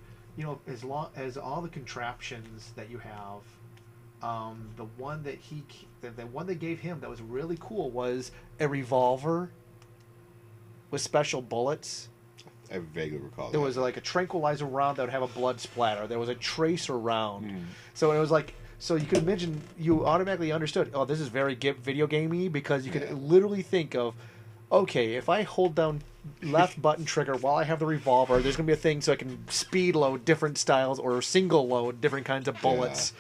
As long as all the contraptions that you have, the one they gave him that was really cool was a revolver with special bullets. I vaguely recall. There was like a tranquilizer round that would have a blood splatter. There was a tracer round. So it was like, so you could imagine, you automatically understood, oh, this is very video gamey, because you could literally think of, okay, if I hold down left button trigger while I have the revolver, there's going to be a thing so I can speed load different styles or single load different kinds of bullets.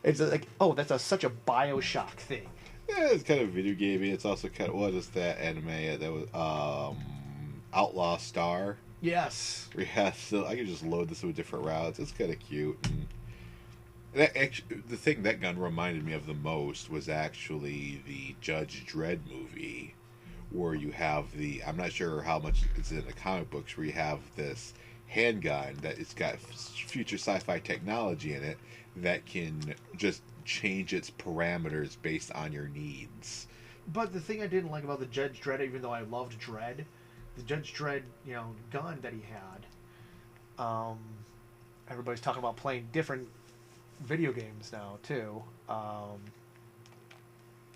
Yeah. It's like, oh, that's such a BioShock thing. Yeah, it's kind of video gamey. It's also kind of, what is that anime that was Outlaw Star? Yes. Yeah, so I can just load this with different routes. It's kind of cute. And the thing that gun reminded me of the most was actually the Judge Dredd movie, where you have I'm not sure how much it's in the comic books, where you have this handgun that it's got future sci-fi technology in it that can just change its parameters based on your needs. But the thing I didn't like about the Judge Dredd, even though I loved Dredd, the Judge Dredd, gun that he had, everybody's talking about playing different video games now too. I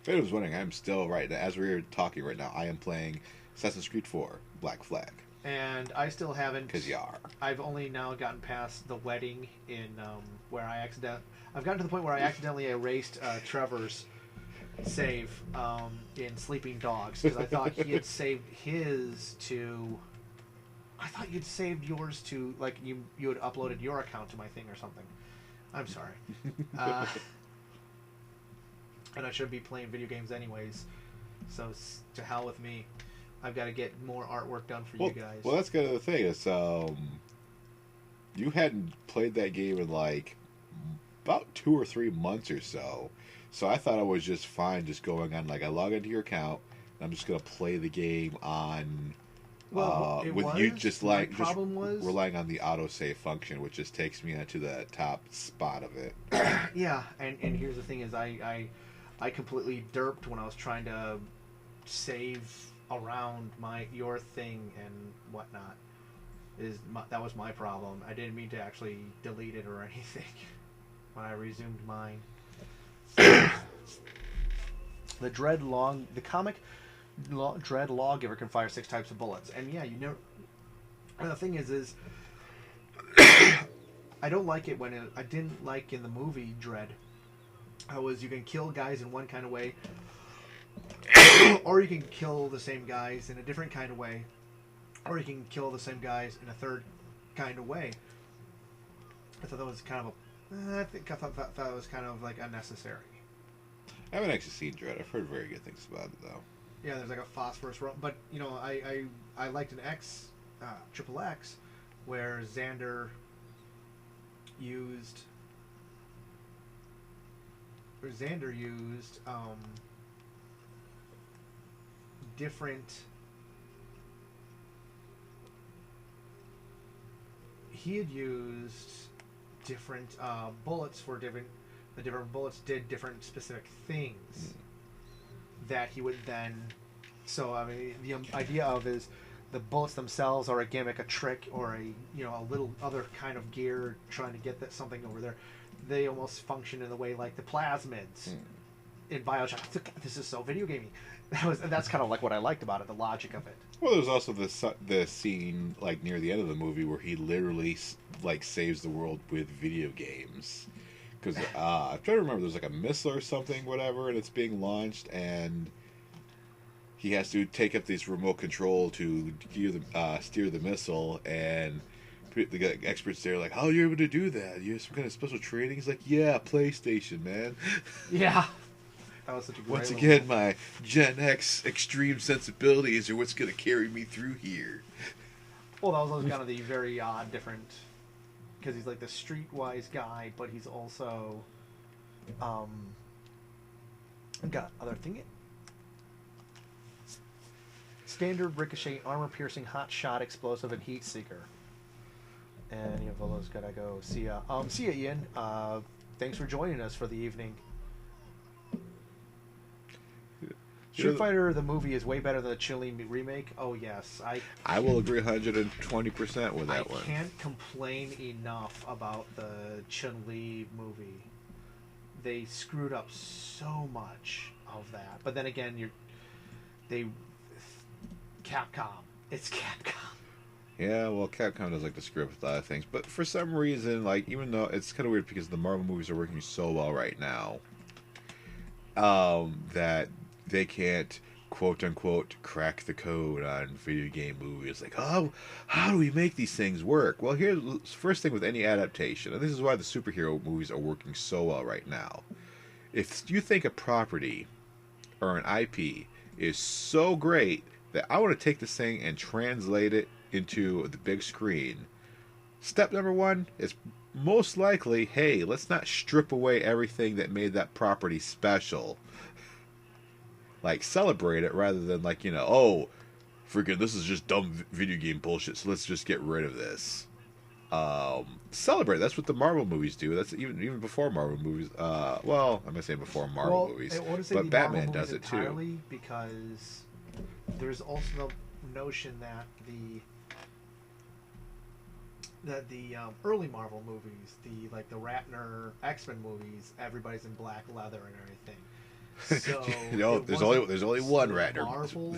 was wondering, I'm still right now, as we're talking right now, I am playing Assassin's Creed 4 Black Flag. And I still haven't. Because you are. I've only now gotten past the wedding in where I've gotten to the point where I accidentally erased Trevor's save in Sleeping Dogs, because I thought he had saved his to. I thought you'd saved yours to, like, you had uploaded your account to my thing or something. I'm sorry. And I should be playing video games anyways, so to hell with me. I've got to get more artwork done for you guys. Well, that's kind of the thing. Is you hadn't played that game in like about 2 or 3 months or so. So I thought I was just fine just going on, like, I log into your account and I'm just gonna play the game on relying on the autosave function, which just takes me onto the top spot of it. Yeah, and here's the thing is I completely derped when I was trying to save around your thing and whatnot. That was my problem. I didn't mean to actually delete it or anything when I resumed mine. The comic Dread Lawgiver can fire 6 types of bullets, and yeah, and the thing is I don't like it when I didn't like in the movie Dread. You can kill guys in one kind of way, or you can kill the same guys in a different kind of way, or you can kill the same guys in a third kind of way. I thought that was kind of I thought that was kind of like unnecessary. I haven't actually seen Dread. I've heard very good things about it, though. Yeah, there's like a phosphorus room, but you know, I liked an Triple X, where Xander used different. He had used different bullets for different. The different bullets did different specific things that he would then. So I mean, the idea of is the bullets themselves are a gimmick, a trick, or a little other kind of gear trying to get something over there. They almost function in the way like the plasmids in Bioshock. This is so video gamey. That's kind of like what I liked about it, the logic of it. Well, there's also the scene like near the end of the movie where he literally like saves the world with video games. Because I'm trying to remember, there's like a missile or something, whatever, and it's being launched, and he has to take up this remote control to steer the missile, and the experts there are like, how are you able to do that? You have some kind of special training? He's like, yeah, PlayStation, man. Yeah. That was such a great Once again, my Gen X extreme sensibilities are what's going to carry me through here. Well, that was kind of the very odd, different... Because he's like the streetwise guy, but he's also... got other thing... Standard, ricochet, armor-piercing, hot shot, explosive, and heat seeker. And you have all those gotta go. See ya. See ya, Ian. Thanks for joining us for the evening. Street Fighter the movie is way better than the Chun-Li remake. Oh yes, I will agree 120% with that one. I can't complain enough about the Chun-Li movie. They screwed up so much of that. But then again, Capcom. It's Capcom. Yeah, well, Capcom does like to screw up with a lot of things, but for some reason, like, even though it's kind of weird because the Marvel movies are working so well right now, that they can't quote unquote crack the code on video game movies. Like, how do we make these things work? Well, here's the first thing with any adaptation, and this is why the superhero movies are working so well right now. If you think a property or an IP is so great that I want to take this thing and translate it into the big screen, step number one is most likely, hey, let's not strip away everything that made that property special. Like, celebrate it rather than, like, oh, freaking, this is just dumb video game bullshit, so let's just get rid of this. Celebrate. That's what the Marvel movies do. That's even before Marvel movies. Well, I'm gonna say before Marvel movies, but Batman does it too. Because there's also the notion that the early Marvel movies, the Ratner X-Men movies, everybody's in black leather and everything. So there's only one Ratner. Marvel,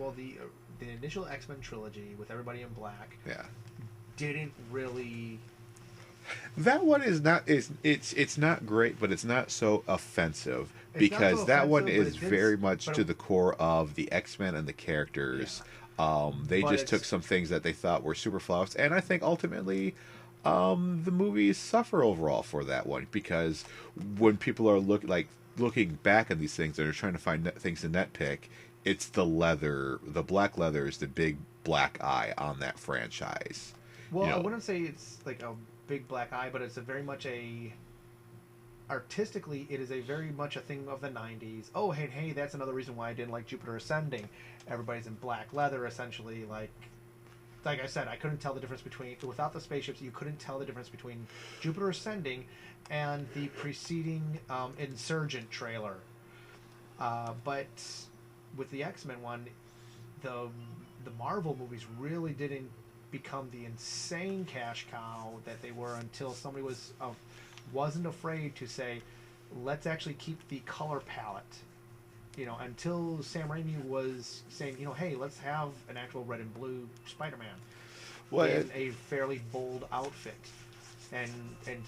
the initial X-Men trilogy with everybody in black. Yeah. Didn't really. That one is not it's not great, but it's not so offensive because that one is very much to the core of the X-Men and the characters. Yeah. They just took some things that they thought were super flaws, and I think ultimately the movies suffer overall for that one because when people are looking back on these things and are trying to find things to nitpick, it's the leather, the black leather is the big black eye on that franchise. Well, I wouldn't say it's like a big black eye, but it's very much artistically, it is a very much a thing of the 90s. Oh, hey, that's another reason why I didn't like Jupiter Ascending. Everybody's in black leather, essentially. Like I said, I couldn't tell the difference between, without the spaceships, you couldn't tell the difference between Jupiter Ascending and the preceding Insurgent trailer. But with the X-Men one, the Marvel movies really didn't become the insane cash cow that they were until somebody wasn't afraid to say, let's actually keep the color palette. Until Sam Raimi was saying, hey, let's have an actual red and blue Spider-Man in a fairly bold outfit.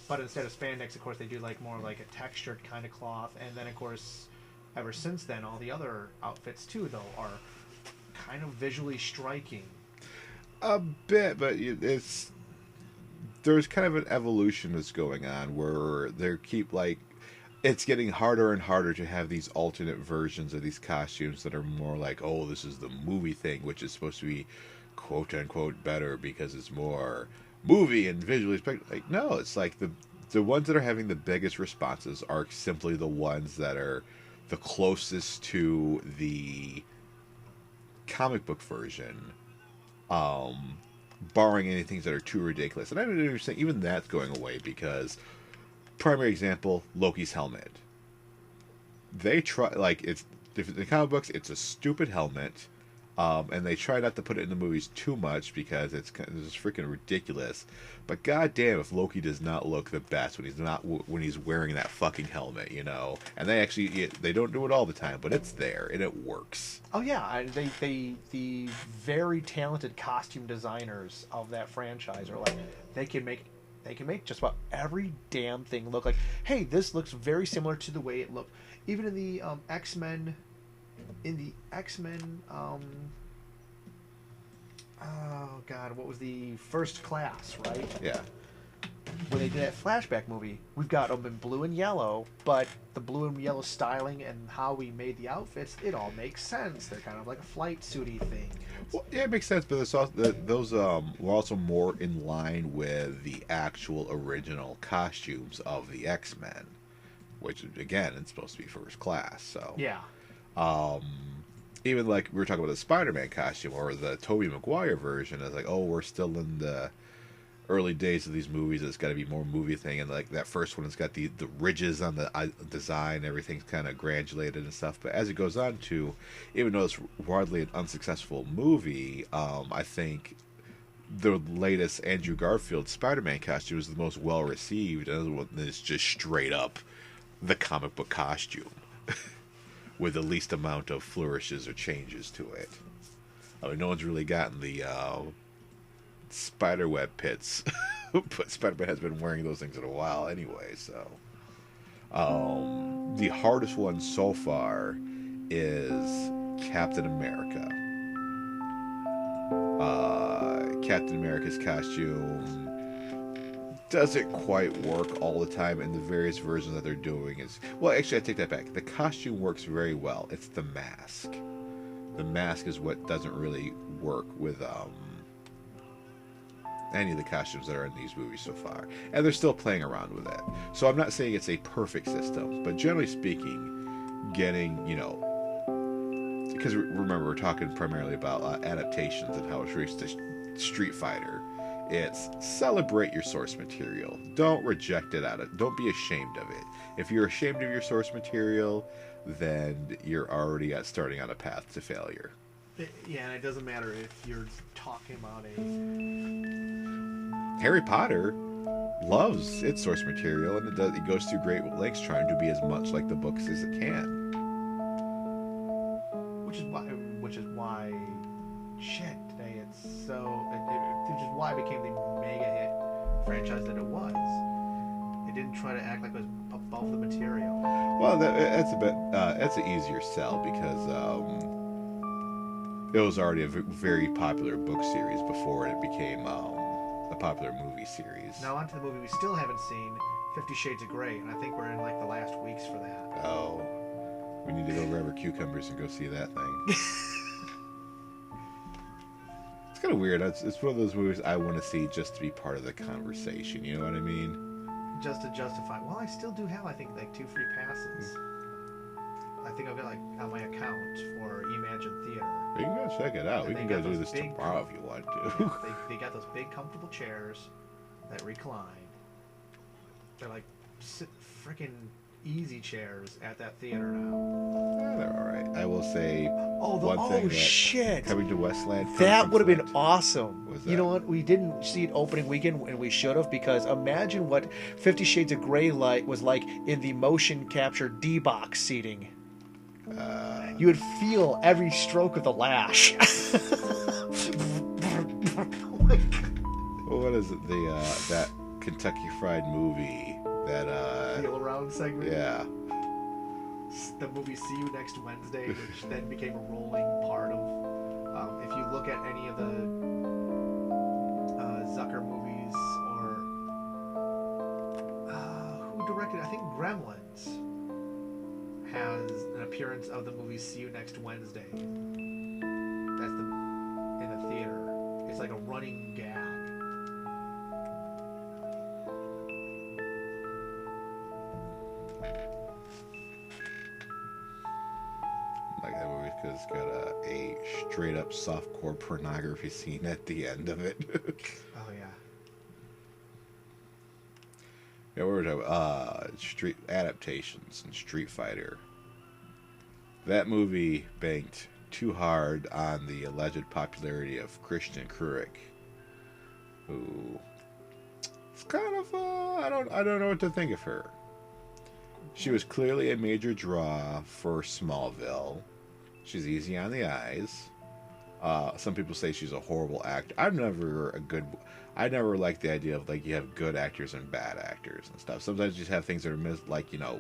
But instead of spandex, of course, they do more like a textured kind of cloth. And then, of course, ever since then, all the other outfits too, though, are kind of visually striking. A bit, but there's kind of an evolution that's going on where they keep like it's getting harder and harder to have these alternate versions of these costumes that are more like, oh, this is the movie thing, which is supposed to be quote unquote better because it's more movie and visually spectacular. Like, no, it's like the ones that are having the biggest responses are simply the ones that are the closest to the comic book version, barring any things that are too ridiculous. And I don't understand, even that's going away because, primary example, Loki's helmet. They try, like, it's, in the comic books, it's a stupid helmet, and they try not to put it in the movies too much because it's freaking ridiculous. But goddamn, if Loki does not look the best when he's wearing that fucking helmet, you know. And they don't do it all the time, but it's there and it works. Oh yeah, the very talented costume designers of that franchise are like, they can make just about every damn thing look like, hey, this looks very similar to the way it looked. Even in the X-Men, oh god, what was the First Class, right? Yeah. When they did that flashback movie, we've got them in blue and yellow, but the blue and yellow styling and how we made the outfits, it all makes sense. They're kind of like a flight suity thing. Well, yeah, it makes sense, but it's also, those were also more in line with the actual original costumes of the X-Men, which, again, it's supposed to be First Class, so... Yeah. Even like we were talking about the Spider-Man costume or the Tobey Maguire version, it's like, oh, we're still in the early days of these movies. It's got to be more movie thing, and like that first one has got the ridges on the design, everything's kind of granulated and stuff. But as it goes on to, even though it's widely an unsuccessful movie, I think the latest Andrew Garfield Spider-Man costume is the most well received, and it's just straight up the comic book costume. With the least amount of flourishes or changes to it. I mean, no one's really gotten the spiderweb pits, but Spider-Man has been wearing those things in a while anyway, so... the hardest one so far is Captain America. Captain America's costume doesn't quite work all the time, and the various versions that they're doing is... Well, actually, I take that back. The costume works very well. It's the mask. The mask is what doesn't really work with any of the costumes that are in these movies so far. And they're still playing around with it. So I'm not saying it's a perfect system, but generally speaking, getting, you know... Because remember, we're talking primarily about adaptations and how it relates to Street Fighter. It's celebrate your source material. Don't reject it out of it. Don't be ashamed of it. If you're ashamed of your source material, then you're already starting on a path to failure. Yeah, and it doesn't matter if you're talking about Harry Potter loves its source material, and it goes through great lengths trying to be as much like the books as it can. Which is why, shit, today it's so... Which is why it became the mega hit franchise that it was. It didn't try to act like it was above the material. Well, that's an easier sell because it was already a very popular book series before it became a popular movie series. Now onto the movie we still haven't seen, 50 Shades of Grey, and I think we're in like the last weeks for that. Oh, we need to go grab our cucumbers and go see that thing. It's kind of weird. It's one of those movies I want to see just to be part of the conversation. You know what I mean? Just to justify. Well, I still do have, I think, like 2 free passes. I think I've got like on my account for Imagine Theater. You can go check it out. We can go do this tomorrow if you want to. They got those big, comfortable chairs that recline. They're like freaking easy chairs at that theater now. Yeah, they're all right. I will say shit! Coming to Westland. That would have been awesome. You know what? We didn't see it opening weekend, and we should have, because imagine what 50 Shades of Grey was like in the motion capture D-box seating. You would feel every stroke of the lash. What is it? That Kentucky Fried Movie that feel around segment. Yeah. the movie See You Next Wednesday, which then became a rolling part of. If you look at any of the Zucker movies, or who directed? I think Gremlins has an appearance of the movie See You Next Wednesday. That's in the theater. It's like a running gag. Like that movie because it's got a straight up softcore pornography scene at the end of it. Oh yeah. Yeah, we were talking about street adaptations and Street Fighter. That movie banked too hard on the alleged popularity of Christian Kruick, who it's kind of I don't know what to think of her. She was clearly a major draw for Smallville. She's easy on the eyes. Some people say she's a horrible actor. I never liked the idea of like you have good actors and bad actors and stuff. Sometimes you just have things that are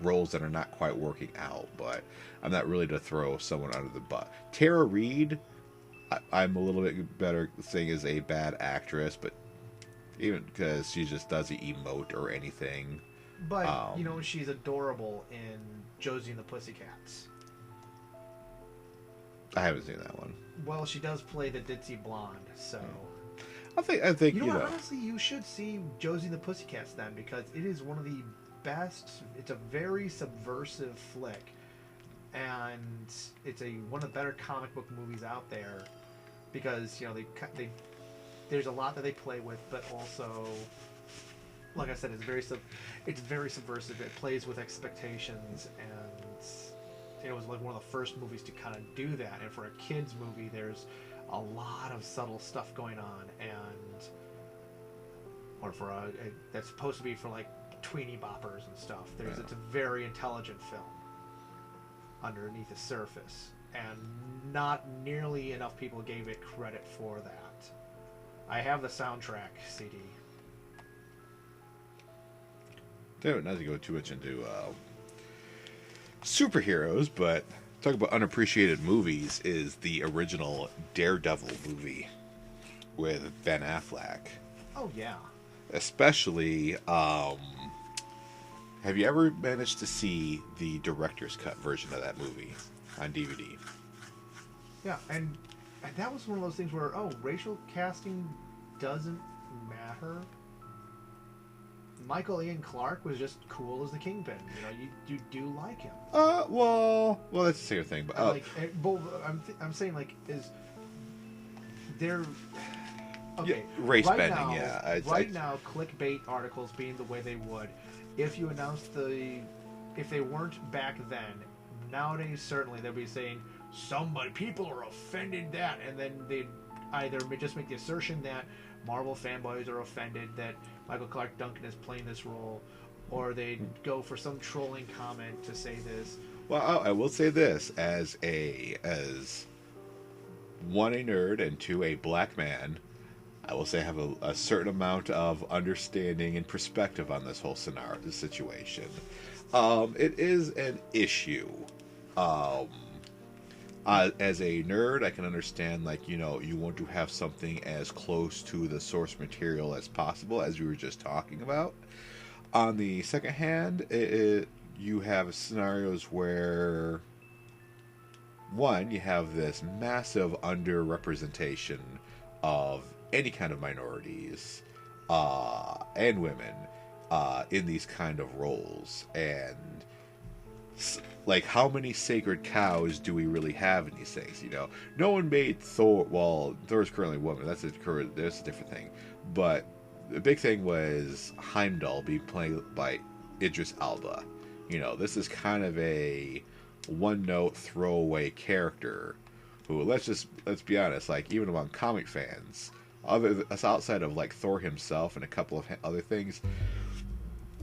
roles that are not quite working out. But I'm not really to throw someone under the bus. Tara Reid, I'm a little bit better saying is a bad actress, but even because she just doesn't emote or anything. But she's adorable in Josie and the Pussycats. I haven't seen that one. Well, she does play the ditzy blonde, so. I think you know what? Honestly, you should see Josie and the Pussycats then, because it is one of the best. It's a very subversive flick, and it's one of the better comic book movies out there, because they there's a lot that they play with, but also, like I said, it's very subversive. It plays with expectations, and it was like one of the first movies to kind of do that. And for a kids movie, there's a lot of subtle stuff going on, or for that's supposed to be for like tweeny boppers and stuff. It's a very intelligent film underneath the surface, and not nearly enough people gave it credit for that. I have the soundtrack CD. Not to go too much into superheroes, but talk about unappreciated movies is the original Daredevil movie with Ben Affleck. Oh yeah. Especially, have you ever managed to see the director's cut version of that movie on DVD? Yeah, and that was one of those things where racial casting doesn't matter. Michael Ian Clarke was just cool as the Kingpin. You do like him. Well, that's the same thing. But I'm saying is there? Okay, yeah, race right bending. Now, yeah, now, clickbait articles being the way they would, if you announced if they weren't back then, nowadays certainly they'll be saying people are offended that, and then they'd either just make the assertion that Marvel fanboys are offended that Michael Clarke Duncan is playing this role, or they'd go for some trolling comment to say this. Well, I will say this as one, a nerd, and two, a black man. I will say I have a certain amount of understanding and perspective on this whole scenario, this situation. It is an issue. As a nerd, I can understand, you want to have something as close to the source material as possible, as we were just talking about. On the second hand, you have scenarios where, one, you have this massive underrepresentation of any kind of minorities and women in these kind of roles, and how many sacred cows do we really have in these things? No one made Thor. Well, Thor's currently a woman. That's a different thing. But the big thing was Heimdall being played by Idris Elba. This is kind of a one-note throwaway character who, let's be honest, even among comic fans, outside of Thor himself and a couple of other things,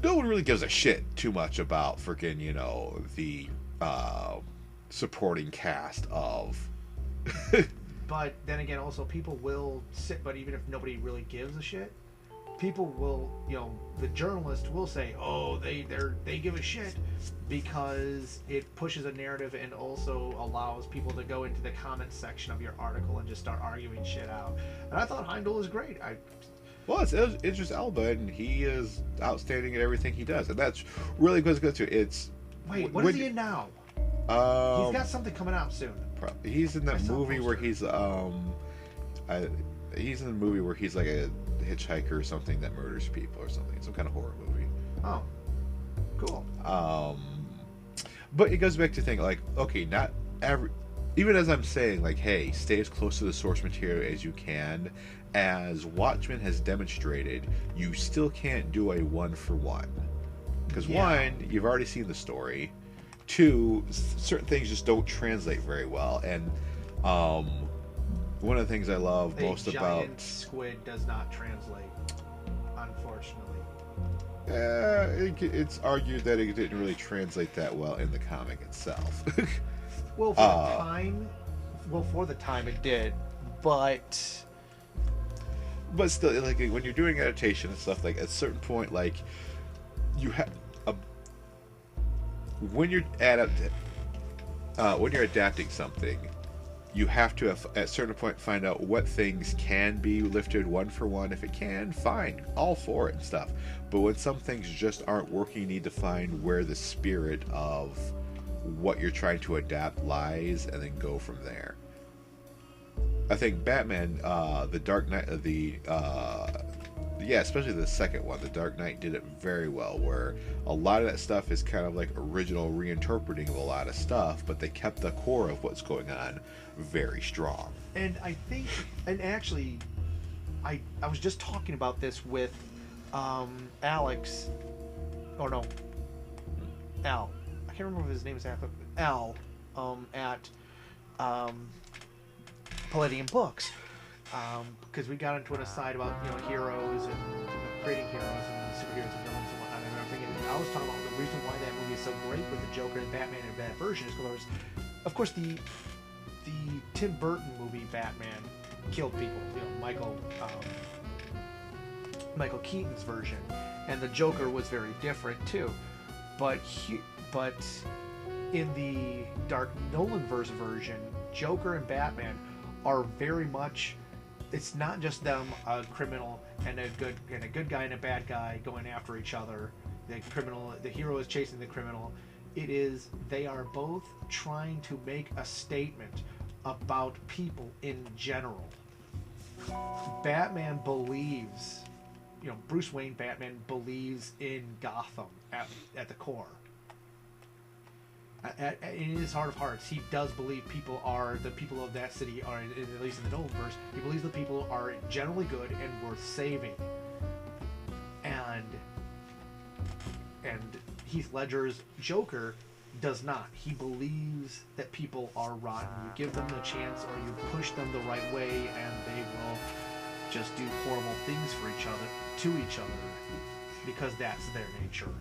no one really gives a shit too much about freaking, the supporting cast of. But then again, also people will sit. But even if nobody really gives a shit, people will, the journalist will say, oh, they give a shit, because it pushes a narrative and also allows people to go into the comments section of your article and just start arguing shit out. And I thought Heindel was great. Well, it's Idris Elba, and he is outstanding at everything he does, and that's really what it's good to. It's what is he in now? He's got something coming out soon. He's in that movie where he's he's in a movie where he's like a hitchhiker or something that murders people or something. Some kind of horror movie. Oh, cool. But it goes back to think like, okay, not every. Even as I'm saying, like, hey, stay as close to the source material as you can. As Watchmen has demonstrated, you still can't do a 1-for-1. Because one, you've already seen the story. Two, certain things just don't translate very well. And one of the things I love most about squid does not translate, unfortunately. It's argued that it didn't really translate that well in the comic itself. Well, for the time it did, but still, like when you're doing adaptation and stuff, like at a certain point, like you have when you're adapting something, you have to at a certain point find out what things can be lifted 1-for-1. If it can, fine, all for it and stuff. But when some things just aren't working, you need to find where the spirit of what you're trying to adapt lies, and then go from there. I think Batman, the Dark Knight, especially the second one, the Dark Knight, did it very well, where a lot of that stuff is kind of like original reinterpreting of a lot of stuff, but they kept the core of what's going on very strong. And I think, and actually, I was just talking about this with Alex, or no, Al. I can't remember if his name is Al, at Palladium Books, because we got into an aside about heroes and creating heroes and superheroes and villains and whatnot and everything. And I was talking about the reason why that movie is so great with the Joker and Batman in that version is because, of course, the Tim Burton movie Batman killed people. Michael Keaton's version, and the Joker was very different too. But in the Dark Nolanverse version, Joker and Batman are very much. It's not just them, a criminal and a good guy and a bad guy going after each other. The hero is chasing the criminal. They are both trying to make a statement about people in general. Batman believes, Bruce Wayne Batman believes in Gotham at the core. In his heart of hearts, he does believe the people of that city are, at least in the Nolanverse, he believes the people are generally good and worth saving. And Heath Ledger's Joker does not. He believes that people are rotten. You give them the chance, or you push them the right way, and they will just do horrible things to each other, because that's their nature.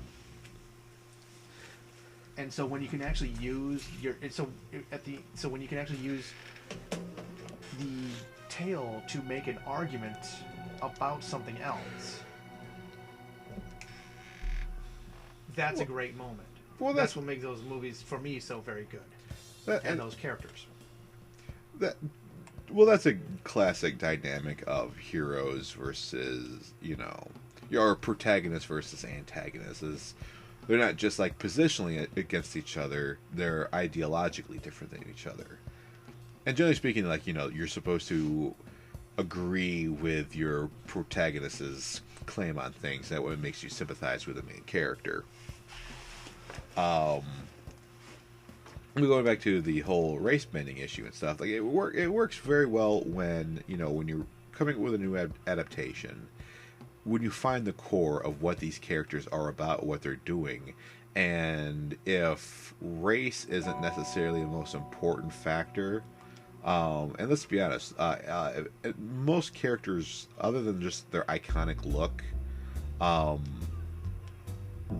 And so when you can actually use when you can actually use the tale to make an argument about something else, that's a great moment. Well, that's what makes those movies for me so very good, and those characters. That's a classic dynamic of heroes versus your protagonist versus antagonists. They're not just like positionally against each other, they're ideologically different than each other. And generally speaking, like, you're supposed to agree with your protagonist's claim on things. That way it makes you sympathize with the main character. Going back to the whole race bending issue and stuff, like it works very well when you're coming up with a new adaptation, when you find the core of what these characters are about, what they're doing. And if race isn't necessarily the most important factor, and let's be honest, most characters, other than just their iconic look,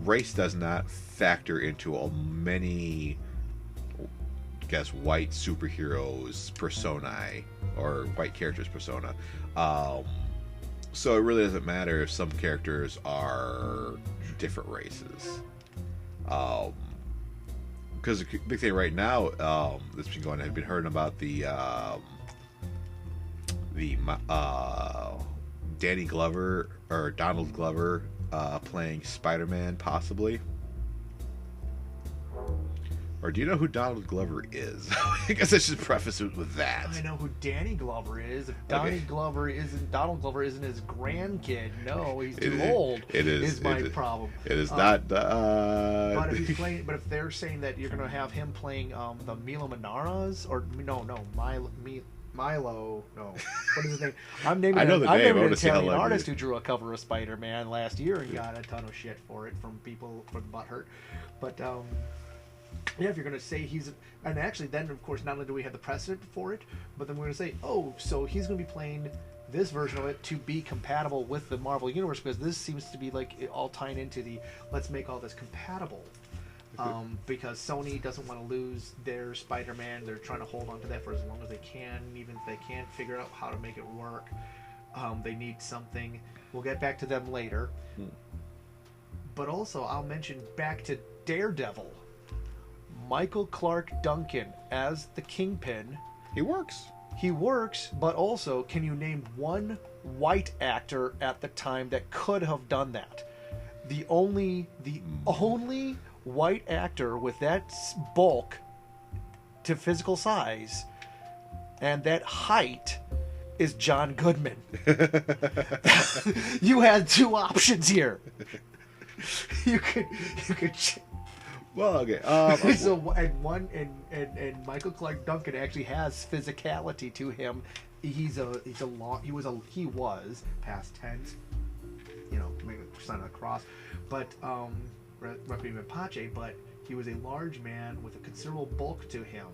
race does not factor into many, white superheroes' personae, or white characters' persona. So it really doesn't matter if some characters are different races. Because the big thing right now that's been going on, I've been hearing about the Danny Glover or Donald Glover playing Spider-Man, possibly. Or do you know who Donald Glover is? I guess I should preface it with that. I know who Danny Glover is. If Donald Glover isn't his grandkid, no, he's too old. It is my problem. It is not. But if he's playing, but if they're saying that you're going to have him playing the Milo Manaras or Milo, no. What is his name? I'm naming an Italian artist who drew a cover of Spider-Man last year and got a ton of shit for it from people from Butthurt. But yeah, if you're going to say and actually then of course not only do we have the precedent for it, but then we're going to say, oh, so he's going to be playing this version of it to be compatible with the Marvel Universe, because this seems to be like it all tying into the let's make all this compatible. Because Sony doesn't want to lose their Spider-Man. They're trying to hold on to that for as long as they can. Even if they can't figure out how to make it work, they need something. We'll get back to them later. But also, I'll mention back to Daredevil. Michael Clark Duncan as the Kingpin. He works. But also, can you name one white actor at the time that could have done that? The only white actor with that bulk to physical size and that height is John Goodman. You had two options here. You could well, okay. And Michael Clark Duncan actually has physicality to him. He was past tense, maybe sign of the cross, but Requiem Apache, but he was a large man with a considerable bulk to him,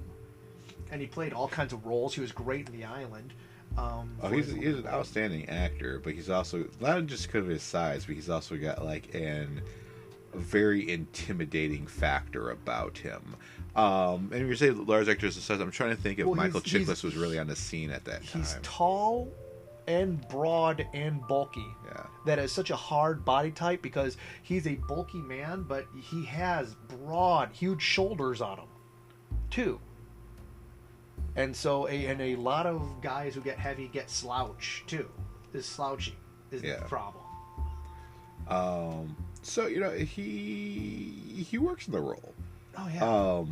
and he played all kinds of roles. He was great in The Island. He's an outstanding actor, but he's also not just because of his size, but he's also got like a very intimidating factor about him. And if you say large actors and size, I'm trying to think if Michael Chiklis was really on the scene at that time. He's tall and broad and bulky. Yeah. That is such a hard body type because he's a bulky man, but he has broad, huge shoulders on him, too. And so, a lot of guys who get heavy get slouch, too. This slouchy is the problem. So, he works in the role. Oh, yeah.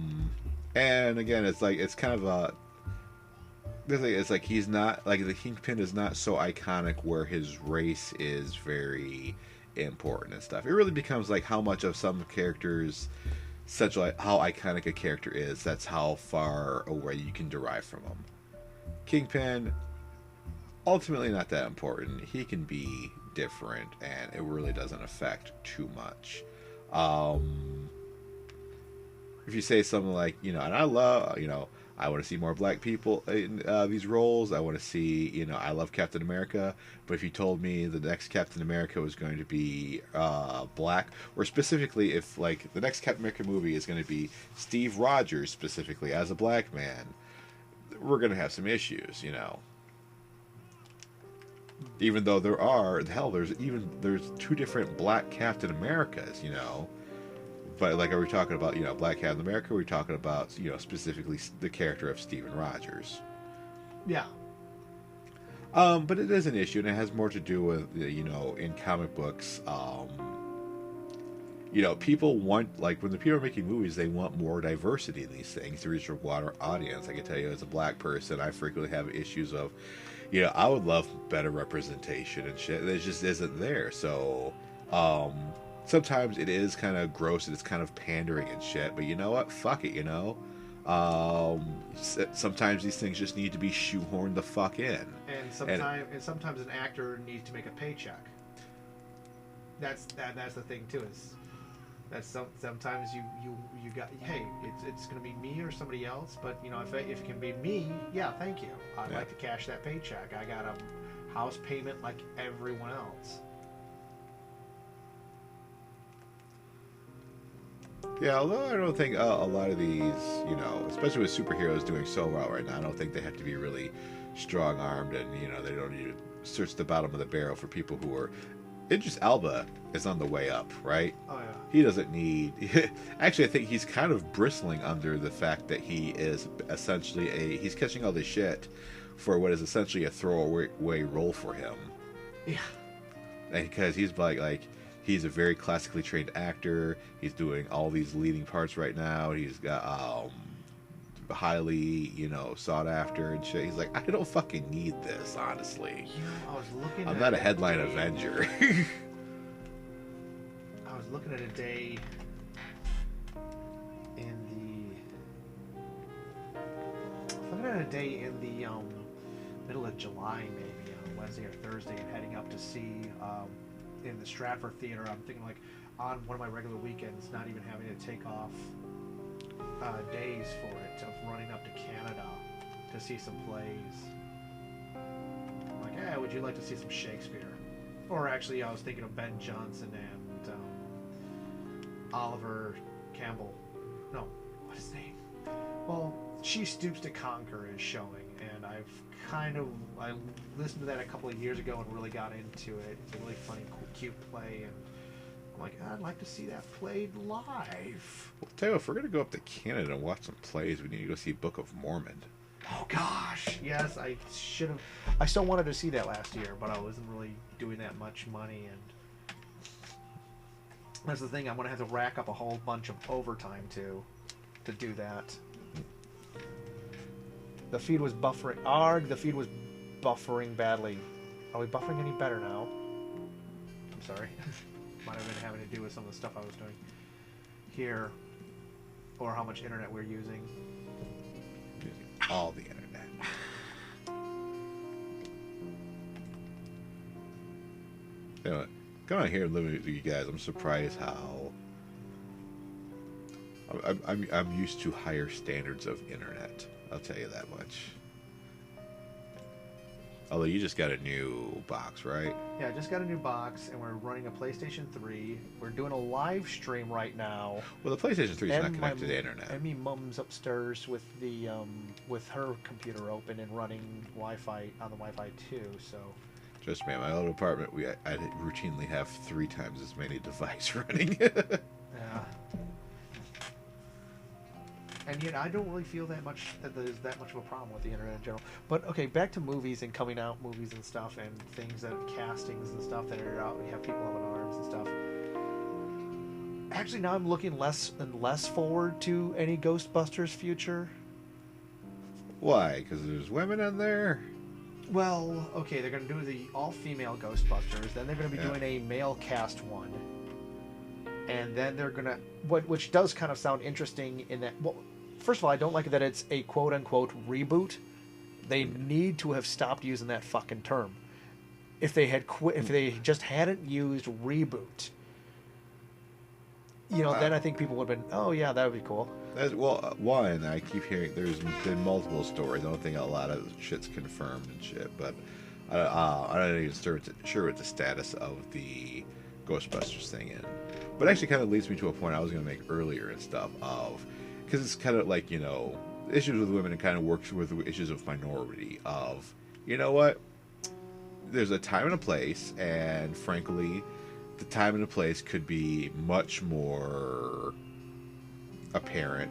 And again, it's kind of it's like he's not, like the Kingpin is not so iconic where his race is very important and stuff. It really becomes like how much of some characters, essentially how iconic a character is, that's how far away you can derive from him. Kingpin, ultimately not that important. He can be different and it really doesn't affect too much. If you say something like, and I love, I want to see more black people in these roles. I want to see, I love Captain America. But if you told me the next Captain America was going to be black, or specifically if, like, the next Captain America movie is going to be Steve Rogers specifically as a black man, we're going to have some issues, Even though there's two different black Captain Americas, But, like, are we talking about, Black Captain America? Or are we talking about, specifically the character of Steven Rogers? Yeah. But it is an issue, and it has more to do with, in comic books, people want, like, when the people are making movies, they want more diversity in these things to reach a broader audience. I can tell you, as a black person, I frequently have issues of, I would love better representation and shit. It just isn't there. So, sometimes it is kind of gross and it's kind of pandering and shit, but you know what? Fuck it, sometimes these things just need to be shoehorned the fuck in. And sometimes an actor needs to make a paycheck. That's the thing too. Is that sometimes you got, hey, it's gonna be me or somebody else, but if it can be me, yeah, thank you. I'd like to cash that paycheck. I got a house payment like everyone else. Yeah, although I don't think a lot of these, especially with superheroes doing so well right now, I don't think they have to be really strong-armed, and they don't need to search the bottom of the barrel for people who are. Idris Elba is on the way up, right? Oh yeah. He doesn't need. Actually, I think he's kind of bristling under the fact that he is essentially he's catching all this shit for what is essentially a throwaway role for him. Yeah. And because he's he's a very classically trained actor. He's doing all these leading parts right now. He's got highly, sought after and shit. He's like, I don't fucking need this, honestly. I was looking. I'm not a headline Avenger. I was looking at a day in the middle of July, maybe on Wednesday or Thursday, and heading up to see in the Stratford Theater. I'm thinking like on one of my regular weekends, not even having to take off days for it, of running up to Canada to see some plays. I'm like, hey, would you like to see some Shakespeare? Or actually, I was thinking of Ben Jonson and Oliver Campbell. No, what's his name? Well, She Stoops to Conquer is showing, and I listened to that a couple of years ago and really got into it. It's a really funny, cool, cute play, and I'm like, I'd like to see that played live. Well, tell you what, if we're gonna go up to Canada and watch some plays, we need to go see Book of Mormon. Oh gosh, yes, I should have. I still wanted to see that last year, but I wasn't really doing that much money, and that's the thing. I'm gonna have to rack up a whole bunch of overtime to do that. The feed was buffering. Arg, the feed was buffering badly. Are we buffering any better now? I'm sorry. Might have been having to do with some of the stuff I was doing here, or how much internet we're using. All the internet. Going on here and living with you guys, I'm surprised how I'm used to higher standards of internet. I'll tell you that much. Although you just got a new box, right? Yeah, I just got a new box, and we're running a PlayStation 3. We're doing a live stream right now. Well, the PlayStation 3 is not connected to the internet. And me mum's upstairs with the with her computer open and running Wi-Fi on the Wi-Fi too. So. Trust me, in my old apartment, I routinely have 3 times as many devices running. Yeah. And yet, I don't really feel that there's that much of a problem with the internet in general. But okay, back to movies and coming out movies and stuff, and things that castings and stuff that are out. We have people up in arms and stuff. Actually, now I'm looking less and less forward to any Ghostbusters future. Why? Because there's women in there. Well, okay, they're going to do the all-female Ghostbusters. Then they're going to be doing a male cast one. And then they're going to... Which does kind of sound interesting in that... Well, first of all, I don't like that it's a quote-unquote reboot. They need to have stopped using that fucking term. If they had if they just hadn't used reboot, then I think people would have been, oh yeah, that would be cool. One, I keep hearing there's been multiple stories. I don't think a lot of shit's confirmed and shit, but I'm not even sure what the status of the Ghostbusters thing is. But it actually kind of leads me to a point I was going to make earlier and stuff of, because it's kind of like, issues with women and kind of works with issues of minority of, you know what? There's a time and a place, and frankly, the time and the place could be much more apparent,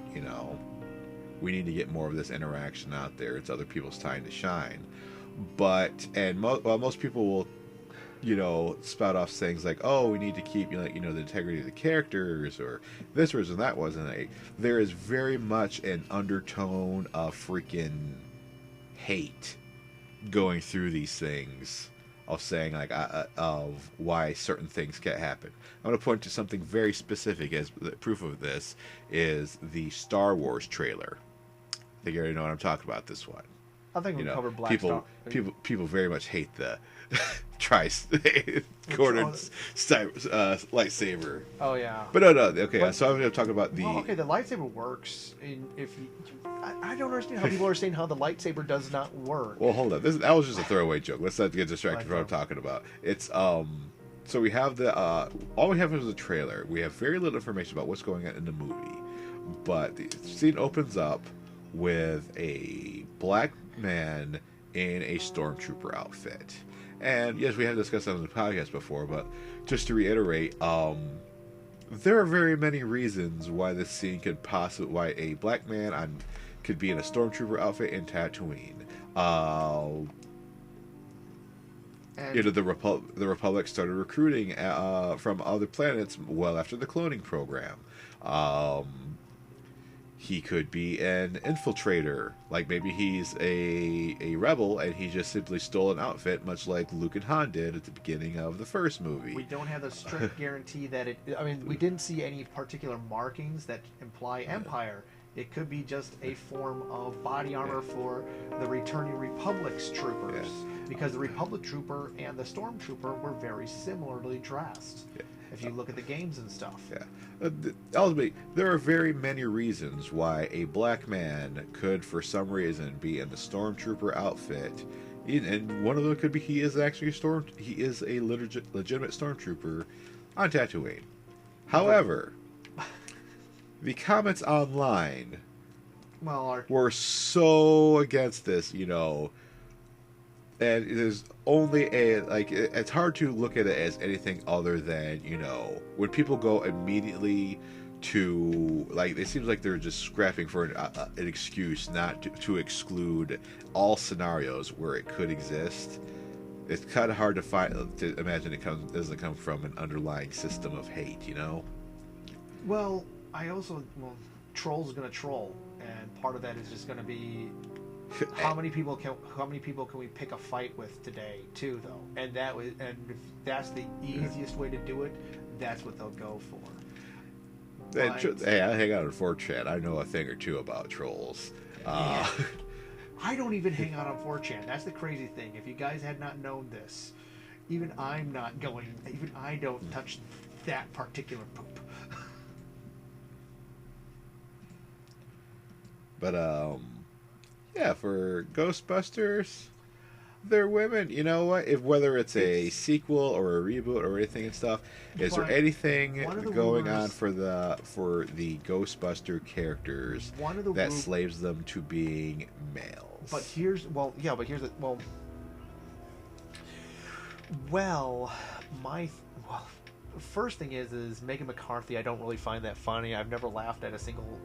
We need to get more of this interaction out there. It's other people's time to shine. But, and most people will, spout off things like, oh, we need to keep, the integrity of the characters, or this was and that wasn't. There is very much an undertone of freaking hate going through these things, of saying, of why certain things can't happen. I'm going to point to something very specific as proof of this is the Star Wars trailer. I think you already know what I'm talking about, this one. I think we covered Black Star. People very much hate the cornered lightsaber. Oh yeah. But no. Okay, so I'm going to talk about the. Well, okay, the lightsaber works. I don't understand how people are saying how the lightsaber does not work. Well, hold on. That was just a throwaway joke. Let's not get distracted from what I'm talking about. It's So we have all we have is a trailer. We have very little information about what's going on in the movie, but the scene opens up with a black man in a stormtrooper outfit. And yes, we have discussed that on the podcast before, but just to reiterate, there are very many reasons why this scene why a black man could be in a stormtrooper outfit in Tatooine. The Republic started recruiting from other planets well after the cloning program. He could be an infiltrator, like maybe he's a rebel and he just simply stole an outfit, much like Luke and Han did at the beginning of the first movie. We don't have the strict guarantee that we didn't see any particular markings that imply Empire. It could be just a form of body armor for the returning Republic's troopers, because the Republic trooper and the Stormtrooper were very similarly dressed. Yeah. If you look at the games and stuff. Yeah. Ultimately, there are very many reasons why a black man could, for some reason, be in the Stormtrooper outfit. And one of them could be he is a legitimate Stormtrooper on Tatooine. However, the comments online were so against this, and there's only it's hard to look at it as anything other than, when people go immediately to, it seems like they're just scrapping for an excuse not to exclude all scenarios where it could exist. It's kind of hard to imagine doesn't come from an underlying system of hate, Well, troll's gonna troll, and part of that is just gonna be how many people can we pick a fight with today too, though, and if that's the easiest way to do it, that's what they'll go for. Hey, I hang out on 4chan. I know a thing or two about trolls. I don't even hang out on 4chan. That's the crazy thing. If you guys had not known this, even I don't touch that particular poop. But for Ghostbusters, they're women. You know what? Whether it's a sequel or a reboot or anything and stuff, is there anything going on for the Ghostbuster characters that slaves them to being males? First thing is Megan McCarthy. I don't really find that funny. I've never laughed at a single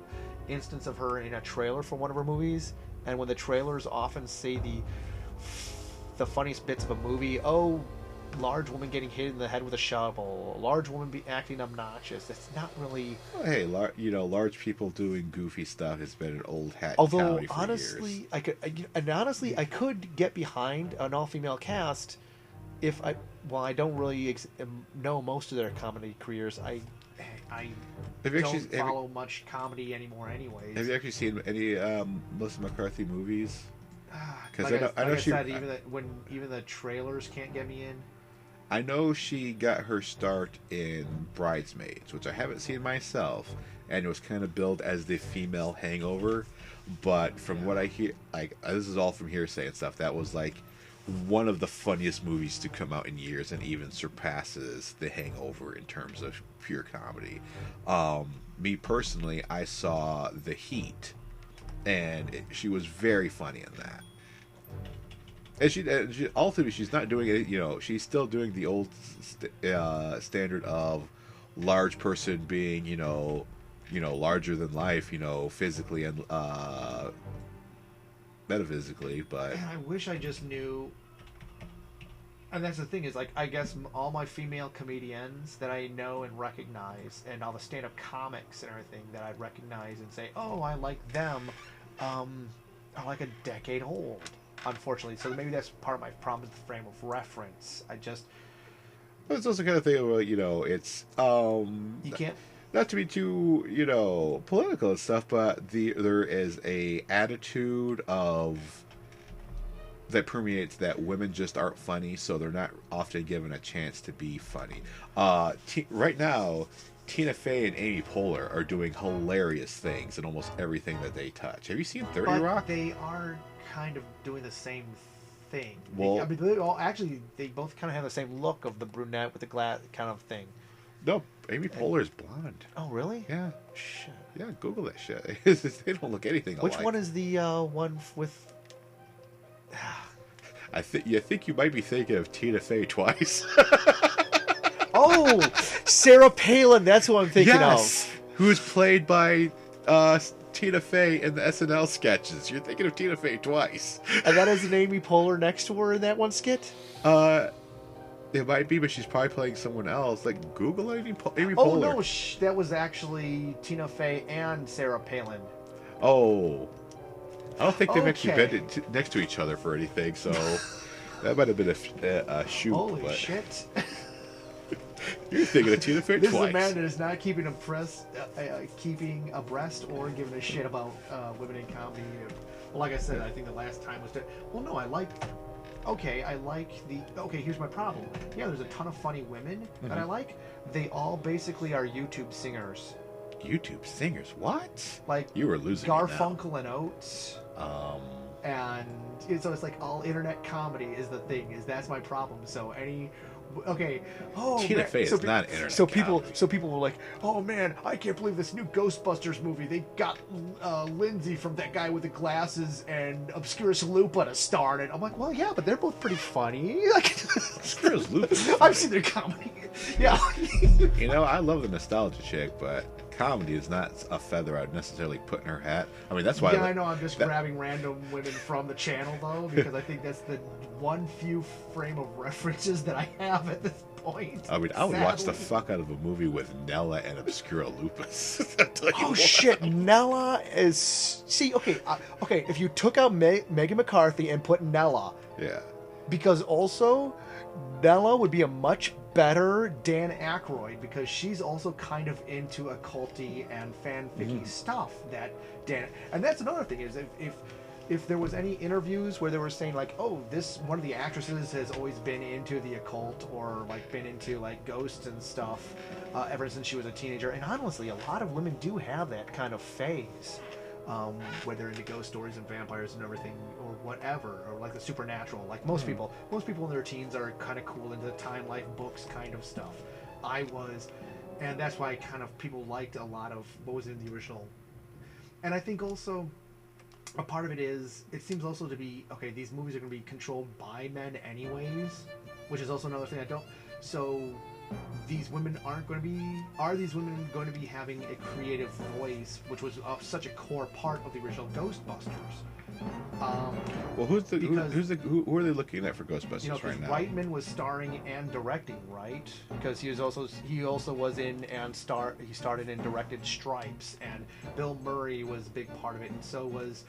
instance of her in a trailer for one of her movies. And when the trailers often say the funniest bits of a movie, large woman getting hit in the head with a shovel, large woman acting obnoxious. It's not really. Well, hey, large people doing goofy stuff has been an old hat. Although for honestly, years. I could get behind an all-female cast if I don't really know most of their comedy careers. I don't follow much comedy anymore, anyways. Have you actually seen any Melissa McCarthy movies? Because I know she said, even the trailers can't get me in. I know she got her start in Bridesmaids, which I haven't seen myself, and it was kind of billed as the female Hangover. But from what I hear, this is all from hearsay and stuff. That was one of the funniest movies to come out in years, and even surpasses The Hangover in terms of pure comedy. Me personally, I saw The Heat, and she was very funny in that. And she ultimately, she's not doing it. She's still doing the old standard of large person being, larger than life, physically and metaphysically, but I wish I just knew. And that's the thing is, I guess all my female comedians that I know and recognize, and all the stand-up comics and everything that I recognize and say, I like them, are like a decade old, unfortunately. So maybe that's part of my problem with the frame of reference. It's also kind of thing where, it's you can't. Not to be too, political and stuff, but there is a attitude that permeates that women just aren't funny, so they're not often given a chance to be funny. Right now, Tina Fey and Amy Poehler are doing hilarious things in almost everything that they touch. Have you seen 30 Rock? They are kind of doing the same thing. Well, they both kind of have the same look of the brunette with the glass kind of thing. No, Amy Poehler is blonde. Oh, really? Yeah. Shit. Yeah, Google that shit. They don't look anything alike. Which one is the one with... I think you might be thinking of Tina Fey twice. Oh, Sarah Palin. That's who I'm thinking Yes, of. who's played by Tina Fey in the SNL sketches. You're thinking of Tina Fey twice. And that is an Amy Poehler next to her in that one skit? It might be, but she's probably playing someone else. Like, Google Amy Poehler. Oh, no, that was actually Tina Fey and Sarah Palin. Oh. I don't think they've actually been next to each other for anything, so that might have been a shoot. Holy shit. You're thinking of Tina Fey This twice. is a man that is not keeping abreast or giving a shit about women in comedy. Well, like I said, I think the last time was... Well, no, I like the... Okay, here's my problem. Yeah, there's a ton of funny women that I like. They all basically are YouTube singers. YouTube singers? What? Like, you were losing Garfunkel and Oates. And so it's like all internet comedy is the thing. That's my problem. So Tina Fey is not internet people comedy. were like, oh man, I can't believe this new Ghostbusters movie. They got Lindsay from That Guy with the Glasses and Obscura Chalupa to star in it. I'm like, well, yeah, but they're both pretty funny. Obscura Chalupa. I've seen their comedy. Yeah. I love the nostalgia chick, but comedy is not a feather I'd necessarily put in her hat. I mean, that's why. Yeah, I know. I'm just grabbing random women from the channel though, because I think that's the one few frame of references that I have at this point. I mean, I would watch the fuck out of a movie with Nella and Obscura Lupus. Oh shit, Nella is... See, okay, if you took out Megan McCarthy and put Nella... Yeah. Because also, Nella would be a much better Dan Aykroyd, because she's also kind of into occulty and fanficky stuff that Dan... And that's another thing, is if there was any interviews where they were saying like, oh, one of the actresses has always been into the occult or like been into like ghosts and stuff ever since she was a teenager. And honestly, a lot of women do have that kind of phase, where they're into ghost stories and vampires and everything or whatever, or like the supernatural. Like most people in their teens are kind of cool into the Time Life books kind of stuff. I was, and that's why kind of people liked a lot of what was in the original. And I think also a part of it is, it seems also to be, okay, these movies are going to be controlled by men anyways, which is also another thing I don't... So, these women are these women going to be having a creative voice, which was such a core part of the original Ghostbusters? Well, who are they looking at for Ghostbusters right now? Reitman was starring and directing, right? Because he also was in and he started and directed Stripes, and Bill Murray was a big part of it, and so was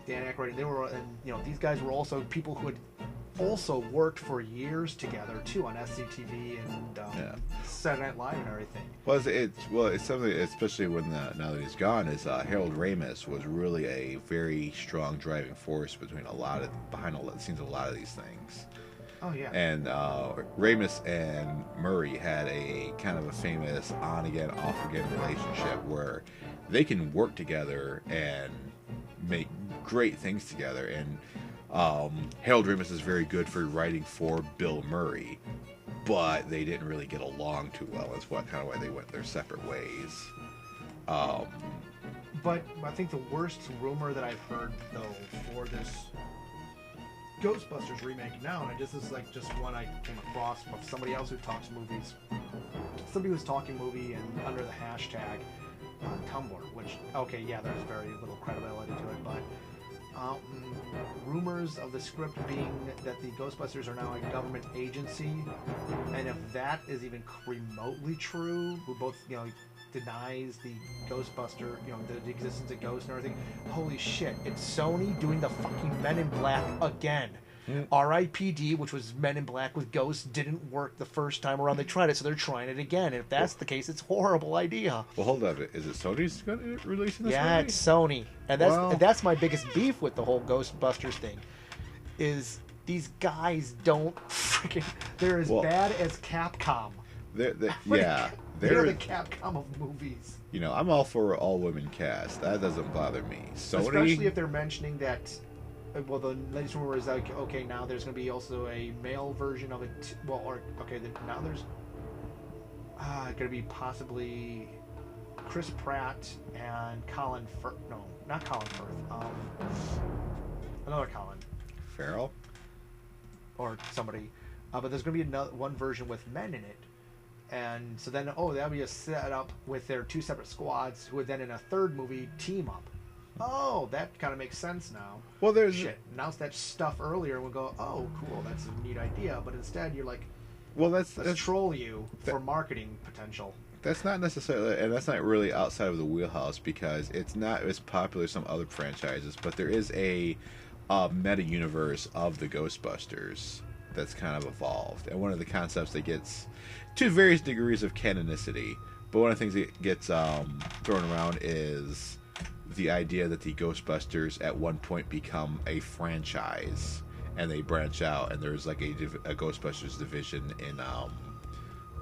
Dan Aykroyd. And these guys were also people who had also worked for years together too on SCTV and Saturday Night Live and everything. It's something, especially now that he's gone, is Harold Ramis was really a very strong driving force behind the scenes of a lot of these things. Oh yeah. And Ramis and Murray had a kind of a famous on-again, off-again relationship where they can work together and make great things together. And Harold Ramis is very good for writing for Bill Murray, but they didn't really get along too well. That's why they went their separate ways. But I think the worst rumor that I've heard though for this Ghostbusters remake now, and this is like just one I came across from somebody else who talks movies. Somebody was talking movie and under the hashtag Tumblr, which there's very little credibility to it, but rumors of the script being that the Ghostbusters are now a government agency, and if that is even remotely true, who both denies the Ghostbuster, the existence of ghosts and everything. Holy shit! It's Sony doing the fucking Men in Black again. R.I.P.D., which was Men in Black with ghosts, didn't work the first time around. They tried it, so they're trying it again. And if that's the case, it's a horrible idea. Well, hold on. Is it Sony's going to release this? Yeah, movie? It's Sony, and that's my biggest beef with the whole Ghostbusters thing. Is these guys don't freaking... They're as bad as Capcom. They're the Capcom of movies. I'm all for all-women cast. That doesn't bother me. Sony... Especially if they're mentioning that... Well, the latest rumor is like, okay, now there's going to be also a male version of it. Now there's going to be possibly Chris Pratt and Colin Firth. No, not Colin Firth. Another Colin. Farrell? or somebody, but there's going to be one version with men in it. And so then, that would be a setup with their 2 separate squads who would then in a third movie team up. Oh, that kind of makes sense now. Well, there's announce that stuff earlier and we'll go, oh, cool, that's a neat idea. But instead, you're like, well, let's troll you for marketing potential. That's not necessarily, and that's not really outside of the wheelhouse because it's not as popular as some other franchises. But there is a meta universe of the Ghostbusters that's kind of evolved, and one of the concepts that gets to various degrees of canonicity, but one of the things that gets thrown around is the idea that the Ghostbusters at one point become a franchise and they branch out, and there's like a Ghostbusters division in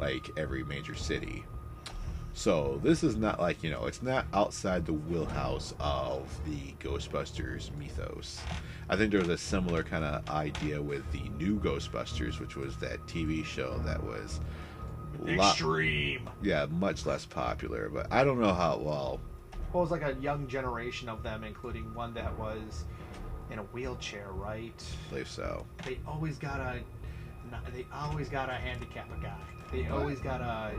like every major city. So this is not like, it's not outside the wheelhouse of the Ghostbusters mythos. I think there was a similar kind of idea with the new Ghostbusters, which was that TV show that was extreme. Much less popular, but I don't know how well. Well, it was like a young generation of them, including one that was in a wheelchair, right? I believe so. They always gotta handicap a guy. They always gotta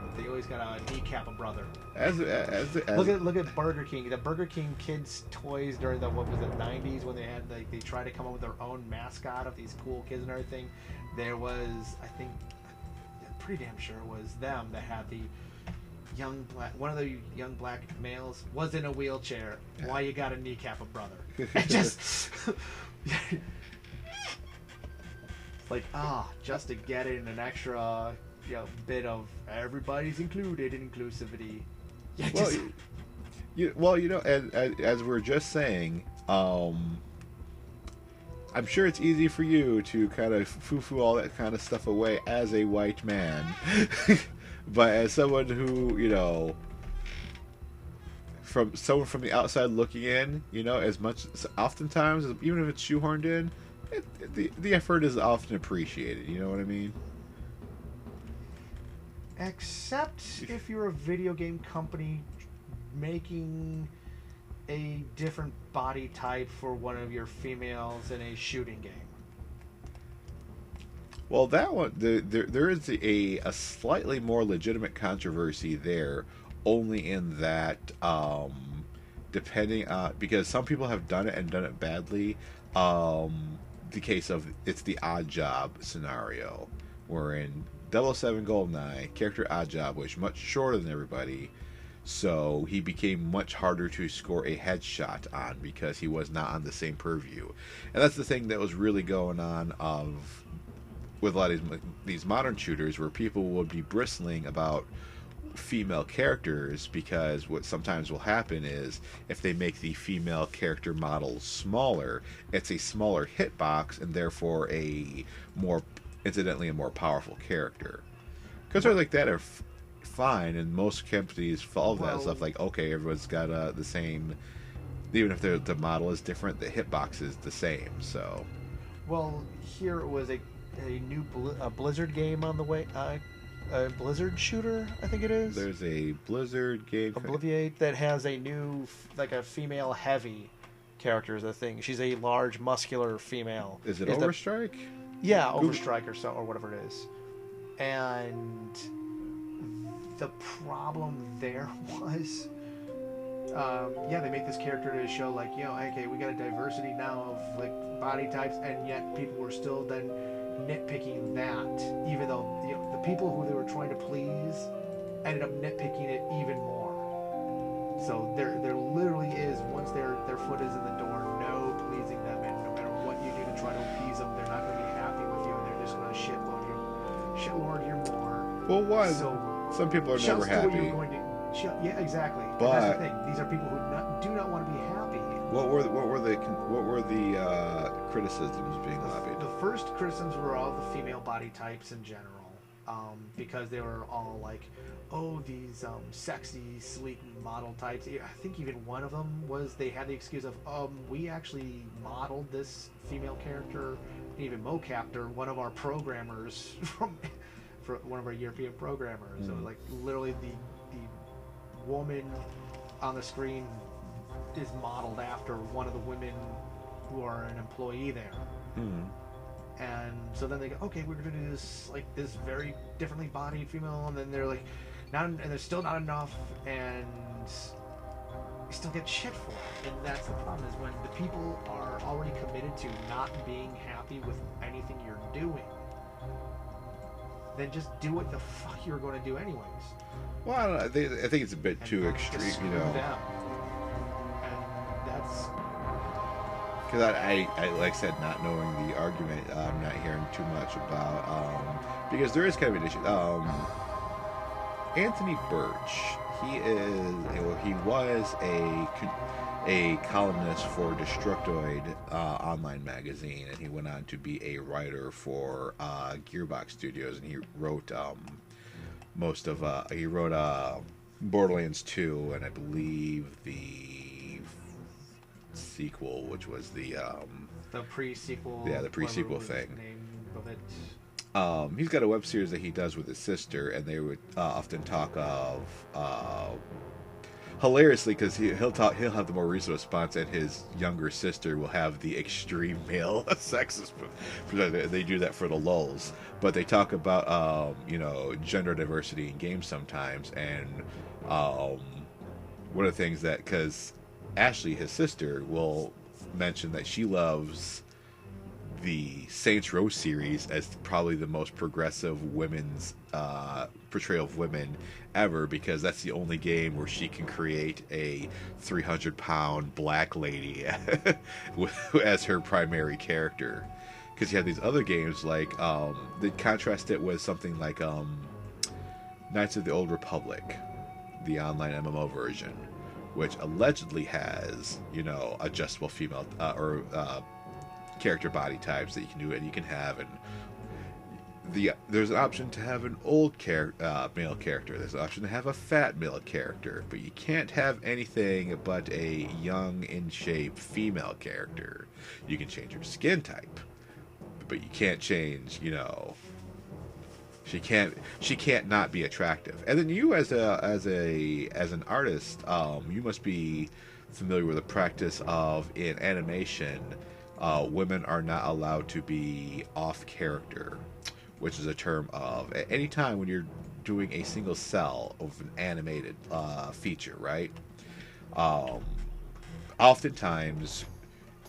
kneecap a brother. Look at Burger King. The Burger King kids toys during the 90s when they had they tried to come up with their own mascot of these cool kids and everything. There was, I think, pretty damn sure it was them that had the one of the young black males was in a wheelchair. Yeah. Why you gotta kneecap a brother? It just like just to get in an extra bit of everybody's included inclusivity. And as we're just saying, I'm sure it's easy for you to kind of foo-foo all that kind of stuff away as a white man. But as someone who, from someone from the outside looking in, as much, oftentimes, even if it's shoehorned in, the effort is often appreciated. You know what I mean? Except if you're a video game company making a different body type for one of your females in a shooting game. Well, that one, there is a slightly more legitimate controversy there, only in that, depending on, because some people have done it and done it badly, the case of, it's the odd job scenario, wherein 007 GoldenEye, character Oddjob was much shorter than everybody, so he became much harder to score a headshot on because he was not on the same purview. And that's the thing that was really going on with a lot of these modern shooters, where people would be bristling about female characters, because what sometimes will happen is if they make the female character model smaller, it's a smaller hitbox and therefore incidentally a more powerful character. Concerns like that are fine, and most companies follow that stuff. Like, okay, everyone's got the same, even if the model is different, the hitbox is the same. So, well, here it was a new Blizzard game on the way. A Blizzard shooter, I think it is. There's a Blizzard game, Obliviate, that has a new, like a female heavy character as a thing. She's a large, muscular female. Is it Overstrike? Yeah, Overstrike or whatever it is. And the problem there was, they make this character to show like, okay, we got a diversity now of like body types, and yet people were still then nitpicking that, even though the people who they were trying to please ended up nitpicking it even more. So there literally is, once their foot is in the door, no pleasing them, and no matter what you do to try to appease them, they're not going to be happy with you, and they're just going to shitlord you more. Well, why? So some people are never happy. Yeah, exactly. But and that's the thing. These are people who do not want to be happy. What were the criticisms being levied? The first criticisms were all the female body types in general, because they were all like, oh, these sexy, sleek model types. I think even one of them was, they had the excuse of, we actually modeled this female character, and even mocapped her, one of our programmers from one of our European programmers. Mm. So like literally the woman on the screen is modeled after one of the women who are an employee there. Mm. And so then they go, okay, we're gonna do this like this very differently bodied female, and then they're like, not, and there's still not enough, and you still get shit for it. And that's the problem, is when the people are already committed to not being happy with anything you're doing, then just do what the fuck you're going to do anyways. Well, I don't know. I think it's a bit too extreme, you know. Them. And that's... Because I, like I said, not knowing the argument, I'm not hearing too much about, because there is kind of an issue. Anthony Birch, he was a columnist for Destructoid online magazine, and he went on to be a writer for Gearbox Studios, and he wrote Borderlands 2, and I believe the sequel, which was the pre-sequel. Yeah, the pre-sequel thing. The name of it. He's got a web series that he does with his sister, and they would often talk of hilariously, because he'll have the more recent response, and his younger sister will have the extreme male sexist. They do that for the lulz, but they talk about gender diversity in games sometimes, and one of the things that, because Ashley, his sister, will mention that she loves the Saints Row series as probably the most progressive women's portrayal of women ever, because that's the only game where she can create a 300-pound black lady as her primary character. Because you have these other games like they contrast it with something like Knights of the Old Republic, the online MMO version, which allegedly has adjustable female or character body types that you can do, and you can have, and there's an option to have an old male character. There's an option to have a fat male character, but you can't have anything but a young, in shape female character. You can change her skin type, but you can't change. She can't not be attractive. And then you, as an artist, you must be familiar with the practice of, in animation, women are not allowed to be off character, which is a term of any time when you're doing a single cell of an animated feature, right? Oftentimes,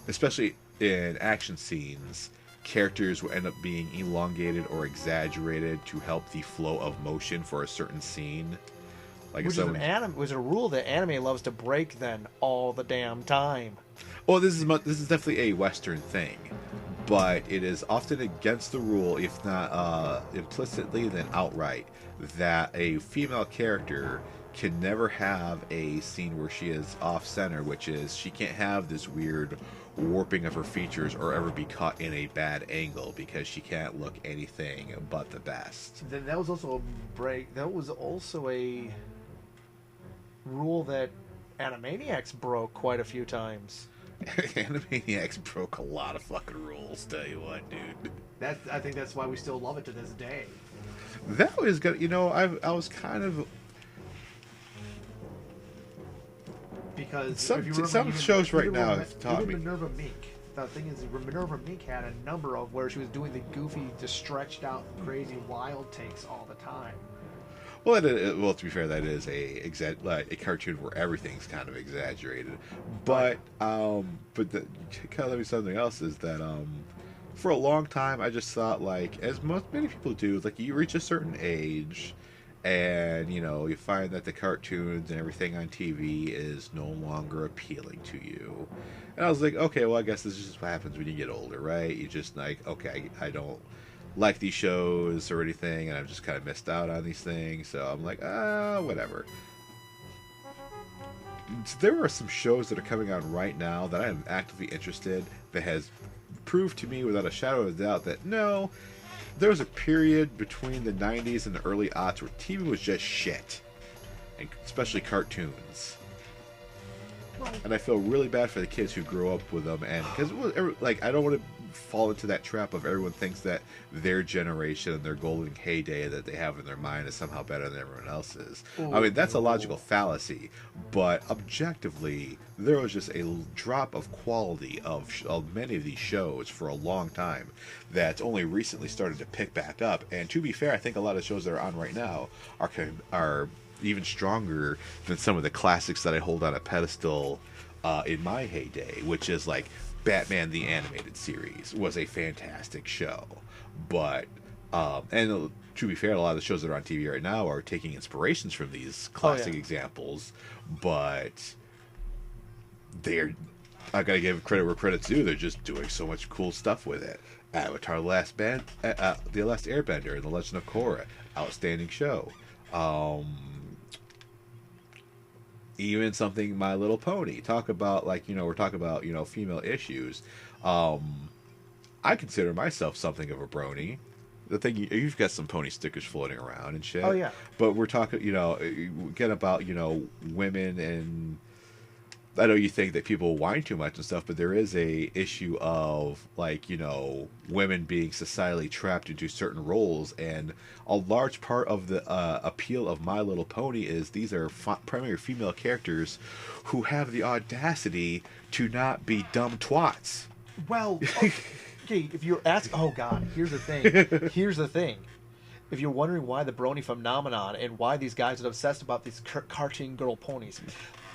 especially in action scenes, characters will end up being elongated or exaggerated to help the flow of motion for a certain scene. Like which was a rule that anime loves to break then all the damn time. Well, this is definitely a Western thing, but it is often against the rule, if not implicitly, then outright, that a female character can never have a scene where she is off-center, which is she can't have this weird warping of her features or ever be caught in a bad angle, because she can't look anything but the best. Then that was also a break. That was also a rule that Animaniacs broke quite a few times. Animaniacs broke a lot of fucking rules, tell you what, dude. I think that's why we still love it to this day. That was good. I was kind of... Because some shows right now have taught me. Minerva Meek. The thing is, Minerva Meek had a number of where she was doing the goofy, just stretched out, crazy, wild takes all the time. Well, to be fair, that is a cartoon where everything's kind of exaggerated. But kind of something else is that for a long time I just thought, like, as many people do, like, you reach a certain age, and you find that the cartoons and everything on TV is no longer appealing to you. And I was like, okay, well, I guess this is just what happens when you get older, right? You just like, okay, I don't like these shows or anything, and I've just kind of missed out on these things, so I'm like, whatever. There are some shows that are coming on right now that I am actively interested, that has proved to me without a shadow of a doubt that no, there was a period between the 90s and the early aughts where TV was just shit, and especially cartoons. And I feel really bad for the kids who grew up with them, and because like, I don't want to fall into that trap of everyone thinks that their generation and their golden heyday that they have in their mind is somehow better than everyone else's. I mean, that's a logical fallacy, but objectively, there was just a drop of quality of many of these shows for a long time that's only recently started to pick back up. And to be fair, I think a lot of shows that are on right now are even stronger than some of the classics that I hold on a pedestal in my heyday, which is like Batman the Animated Series was a fantastic show. But and to be fair, a lot of the shows that are on TV right now are taking inspirations from these classic examples, but I gotta give credit where credit's due. They're just doing so much cool stuff with it. Avatar: The Last Airbender and The Legend of Korra, outstanding show. Even something My Little Pony. Talk about, like, we're talking about, female issues. I consider myself something of a brony. The thing, you've got some pony stickers floating around and shit. Oh, yeah. But we're talking, get about, women, and I know you think that people whine too much and stuff, but there is a issue of, like, women being societally trapped into certain roles, and a large part of the appeal of My Little Pony is these are primarily female characters who have the audacity to not be dumb twats. Well, okay, if you're asking... Oh, God, here's the thing. If you're wondering why the brony phenomenon and why these guys are obsessed about these cartoon girl ponies...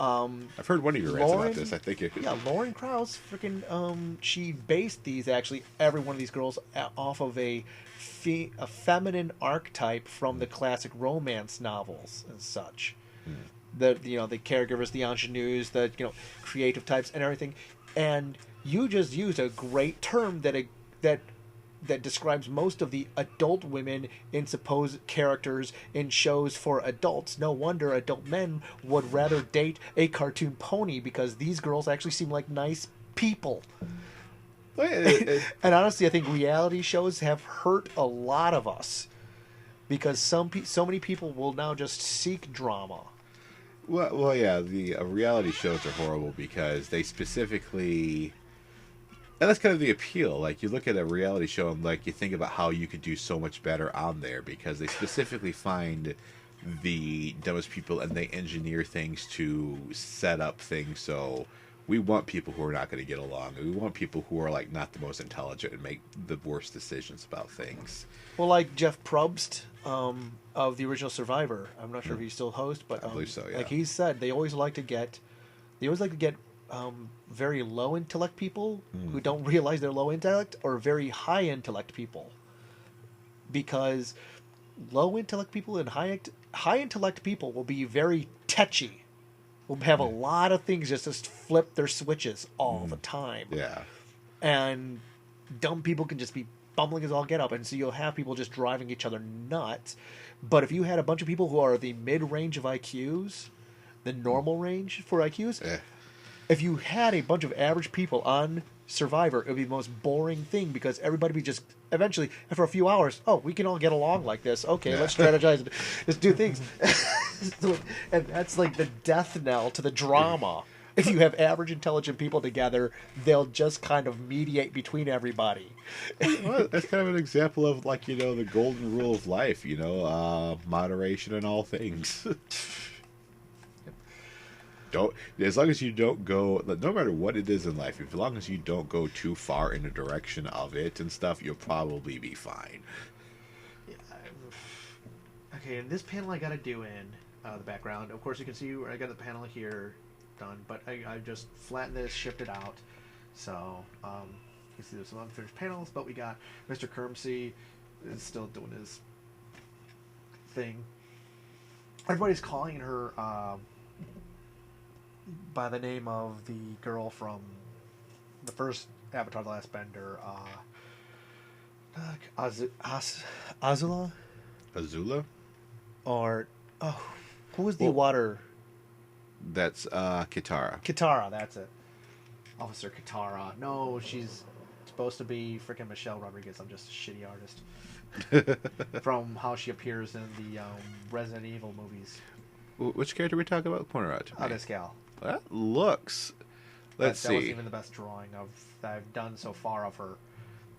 I've heard one of your rants about this. I think it. Yeah, Lauren Krause, she based every one of these girls off of a feminine archetype from the classic romance novels and such. The caregivers, the ingenues, the creative types and everything. And you just used a great term that describes most of the adult women in supposed characters in shows for adults. No wonder adult men would rather date a cartoon pony, because these girls actually seem like nice people. And honestly, I think reality shows have hurt a lot of us, because so many people will now just seek drama. Well, yeah, the reality shows are horrible because they specifically... And that's kind of the appeal. Like, you look at a reality show and, like, you think about how you could do so much better on there, because they specifically find the dumbest people and they engineer things to set up things. So we want people who are not going to get along. We want people who are, like, not the most intelligent and make the worst decisions about things. Well, like Jeff Probst of the original Survivor. I'm not sure if he's still host, but I believe so, yeah. Like he said, they always like to get very low intellect people who don't realize they're low intellect, or very high intellect people, because low intellect people and high intellect people will be very tetchy, will have a lot of things just flip their switches all the time. Yeah. And dumb people can just be bumbling as all get up, and so you'll have people just driving each other nuts. But if you had a bunch of people who are the mid-range of IQs, the normal range for IQs, if you had a bunch of average people on Survivor, it would be the most boring thing, because everybody would be just, eventually, after a few hours, we can all get along like this. Okay, let's strategize. Let's do things. And that's like the death knell to the drama. If you have average intelligent people together, they'll just kind of mediate between everybody. Well, that's kind of an example of, like, the golden rule of life, moderation in all things. As long as you don't go, no matter what it is in life, as long as you don't go too far in the direction of it and stuff, you'll probably be fine. Yeah, okay, and this panel I got to do in the background. Of course, you can see I got the panel here done, but I just flattened this, shipped it out. So you can see there's some unfinished panels, but we got Mr. Kermsey is still doing his thing. Everybody's calling her by the name of the girl from the first Avatar: The Last Bender, Azula? Azula? Or, who was the water? That's Kitara. Kitara, that's it. Officer Kitara. No, she's supposed to be freaking Michelle Rodriguez. I'm just a shitty artist. From how she appears in the Resident Evil movies. Which character are we talking about? Point her out to me. This gal. That looks... Let's see. That wasn't even the best drawing that I've done so far of her.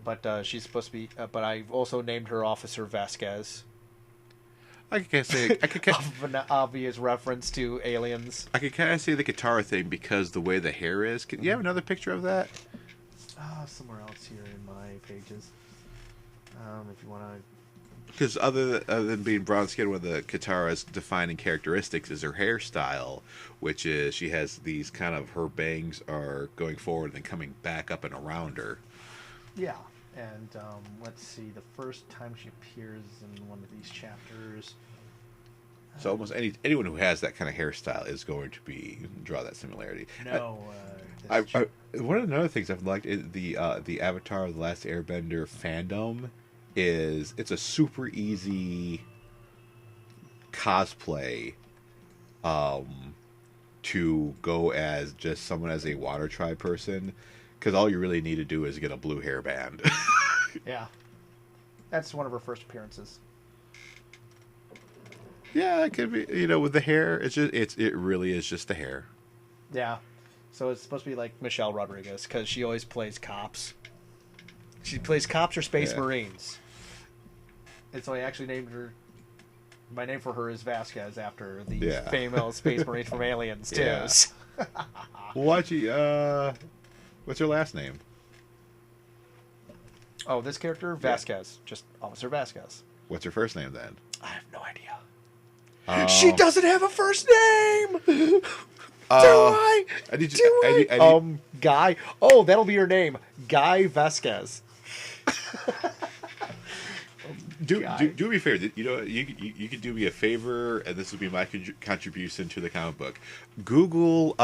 But she's supposed to be. But I've also named her Officer Vasquez. I could say Of an obvious reference to aliens. I could kind of say the Katara thing because the way the hair is. Can you have another picture of that? Somewhere else here in my pages. If you want to. Because other than being brown skin, one of the Katara's defining characteristics is her hairstyle, which is she has these kind of, her bangs are going forward and then coming back up and around her. Yeah, and let's see, the first time she appears in one of these chapters. So almost anyone who has that kind of hairstyle is going to draw that similarity. No, one of the other things I've liked is the Avatar: The Last Airbender fandom. It's a super easy cosplay to go as just someone as a water tribe person, because all you really need to do is get a blue hairband. Yeah, that's one of her first appearances. Yeah, it could be. With the hair, it really is just the hair. Yeah, so it's supposed to be like Michelle Rodriguez because she always plays cops. She plays cops or space marines. And so I actually named her. My name for her is Vasquez after the female space marine from Aliens too. Yeah. What's her last name? Oh, this character Vasquez, just Officer Vasquez. What's her first name then? I have no idea. She doesn't have a first name. Guy. Oh, that'll be your name, Guy Vasquez. Do me a favor. You could do me a favor, and this will be my contribution to the comic book. Google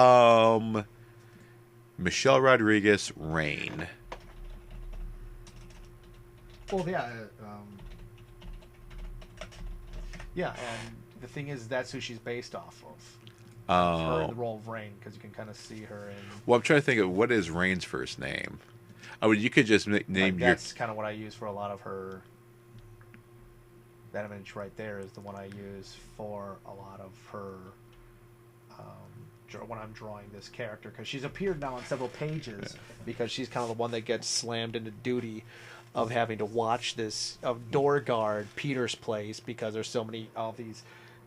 Michelle Rodriguez Rain. Well, yeah. Yeah, and the thing is, that's who she's based off of. Her in the role of Rain, because you can kind of see her in. Well, I'm trying to think of what is Rain's first name. I mean, you could just name your. That's kind of what I use for a lot of her. That image right there is the one I use for a lot of her when I'm drawing this character, because she's appeared now on several pages because she's kind of the one that gets slammed into duty of having to watch this door guard Peter's place because there's so many of these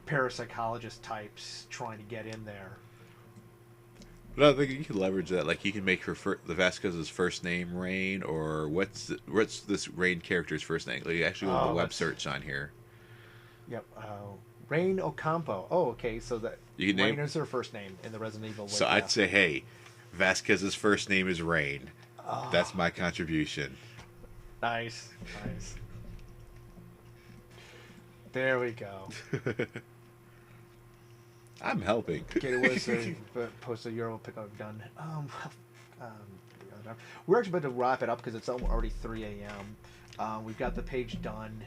parapsychologist types trying to get in there. But I think you can leverage that. Like, you can make the Vasquez's first name Rain, or what's this Rain character's first name? Like, you actually go to the web search on here. Yep, Rain Ocampo. Oh, okay, so that Rain is her first name in the Resident Evil. So I'd say, hey, Vasquez's first name is Rain. That's my contribution. Nice. There we go. I'm helping. Okay, it was post a Euro pickup done. We're actually about to wrap it up because it's already 3 a.m. We've got the page done,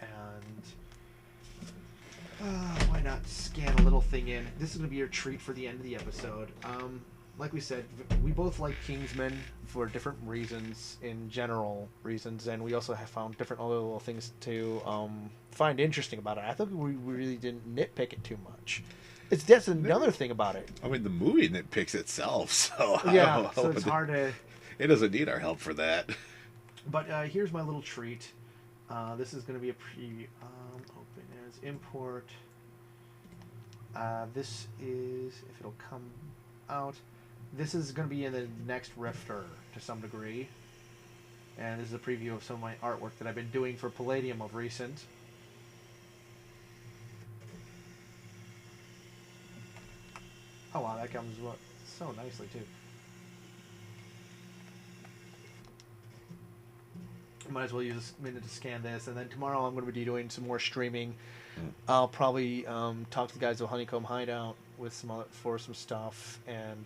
and why not scan a little thing in? This is going to be your treat for the end of the episode. Like we said, we both like Kingsman for different reasons, in general reasons, and we also have found different other little things to find interesting about it. I thought we really didn't nitpick it too much. That's another thing about it. I mean, the movie nitpicks itself, so yeah, so it's hard to. It doesn't need our help for that. But here's my little treat. This is going to be a open as import. This is, if it'll come out, this is going to be in the next Rifter to some degree. And this is a preview of some of my artwork that I've been doing for Palladium of recent. Oh wow, that comes so nicely too. Might as well use a minute to scan this, and then tomorrow I'm going to be doing some more streaming. I'll probably talk to the guys at Honeycomb Hideout with for some stuff, and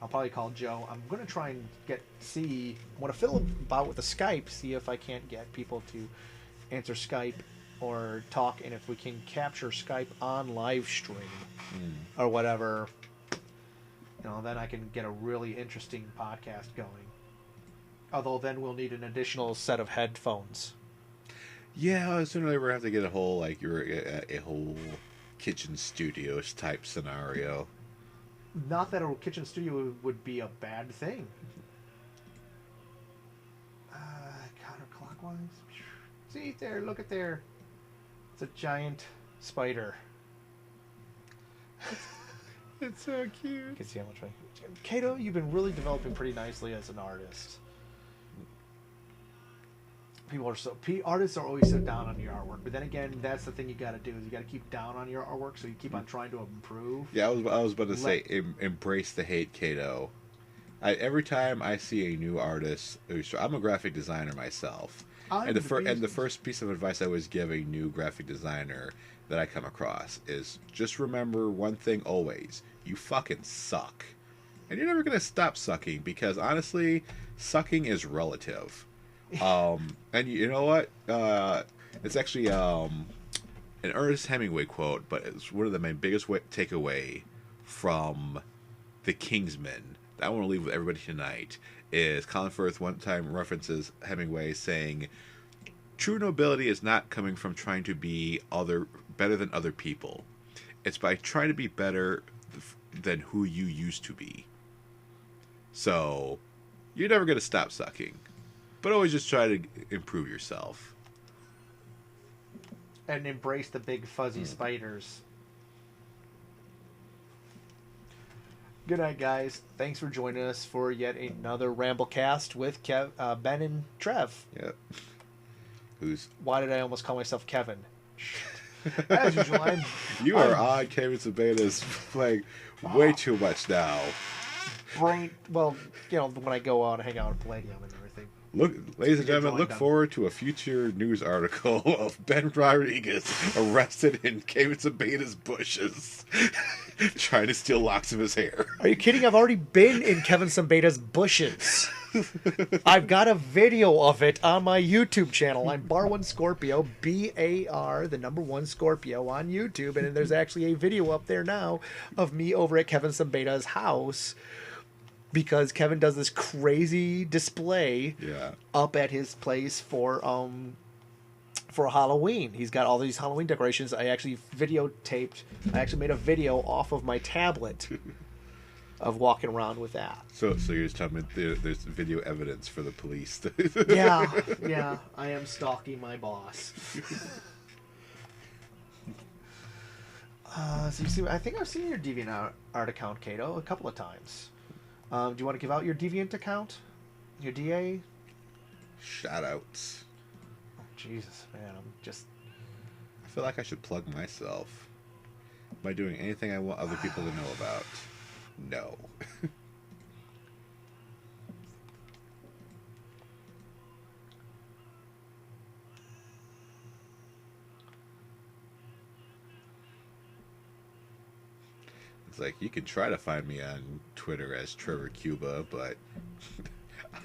I'll probably call Joe. I'm going to try and I want to fiddle about with the Skype, see if I can't get people to answer Skype or talk, and if we can capture Skype on live stream or whatever, then I can get a really interesting podcast going. Although then we'll need an additional set of headphones. Yeah, sooner or later we'll have to get a whole a whole kitchen studios type scenario. Not that a kitchen studio would be a bad thing. See there, look at there. It's a giant spider. It's so cute. You can see how much. Kato, you've been really developing pretty nicely as an artist. Artists are always so down on your artwork, but then again, that's the thing you got to do is you got to keep down on your artwork, so you keep on trying to improve. Yeah, I was about to say embrace the hate, Kato. Every time I see a new artist, I'm a graphic designer myself, and the first piece of advice I always give a new graphic designer that I come across is just remember one thing always: you fucking suck, and you're never gonna stop sucking because honestly, sucking is relative. And you know what? It's actually an Ernest Hemingway quote, but it's one of my biggest takeaway from the Kingsman that I want to leave with everybody tonight is Colin Firth one time references Hemingway saying, "True nobility is not coming from trying to be better than other people. It's by trying to be better than who you used to be." So you're never going to stop sucking. But always just try to improve yourself. And embrace the big fuzzy spiders. Good night, guys. Thanks for joining us for yet another Ramblecast with Ben and Trev. Yep. Why did I almost call myself Kevin? As usual, You are on Kevin Sabetta's like way too much now. Well, when I go out and hang out at Palladium and everything. Look, ladies and gentlemen, look forward to a future news article of Ben Rodriguez arrested in Kevin Sabetta's bushes, trying to steal locks of his hair. Are you kidding? I've already been in Kevin Sabetta's bushes. I've got a video of it on my YouTube channel. I'm Bar1 Scorpio, BAR, the number 1 Scorpio on YouTube, and there's actually a video up there now of me over at Kevin Sabetta's house. Because Kevin does this crazy display up at his place for Halloween. He's got all these Halloween decorations. I actually made a video off of my tablet of walking around with that. So you're just telling me there's video evidence for the police. Yeah, I am stalking my boss. So you see, I think I've seen your DeviantArt account, Kato, a couple of times. Do you want to give out your Deviant account? Your DA? Shoutouts. Oh, Jesus, man. I feel like I should plug myself. Am I doing anything I want other people to know about? No. It's like, you can try to find me on Twitter as Trevor Cuba, but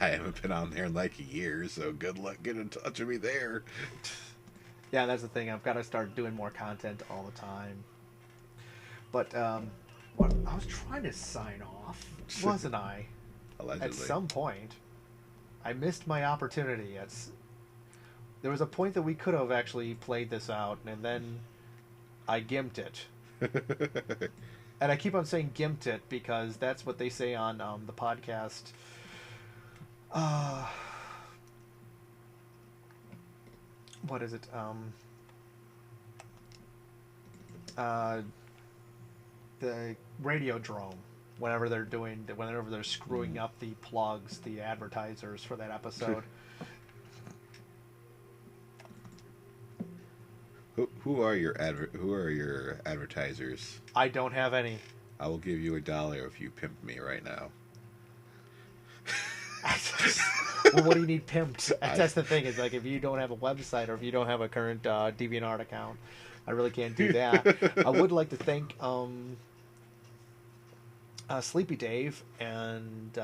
I haven't been on there in like a year, so good luck getting in touch with me there. Yeah, that's the thing. I've got to start doing more content all the time. But I was trying to sign off, wasn't I? Allegedly. At some point. I missed my opportunity. There was a point that we could have actually played this out, and then I gimped it. And I keep on saying gimped it because that's what they say on the podcast. What is it? The Radiodrome. Whenever they're screwing up the plugs, the advertisers for that episode. Who are your advertisers? I don't have any. I will give you $1 if you pimp me right now. Well, what do you need pimped? That's the thing. Is like if you don't have a website or if you don't have a current DeviantArt account, I really can't do that. I would like to thank Sleepy Dave and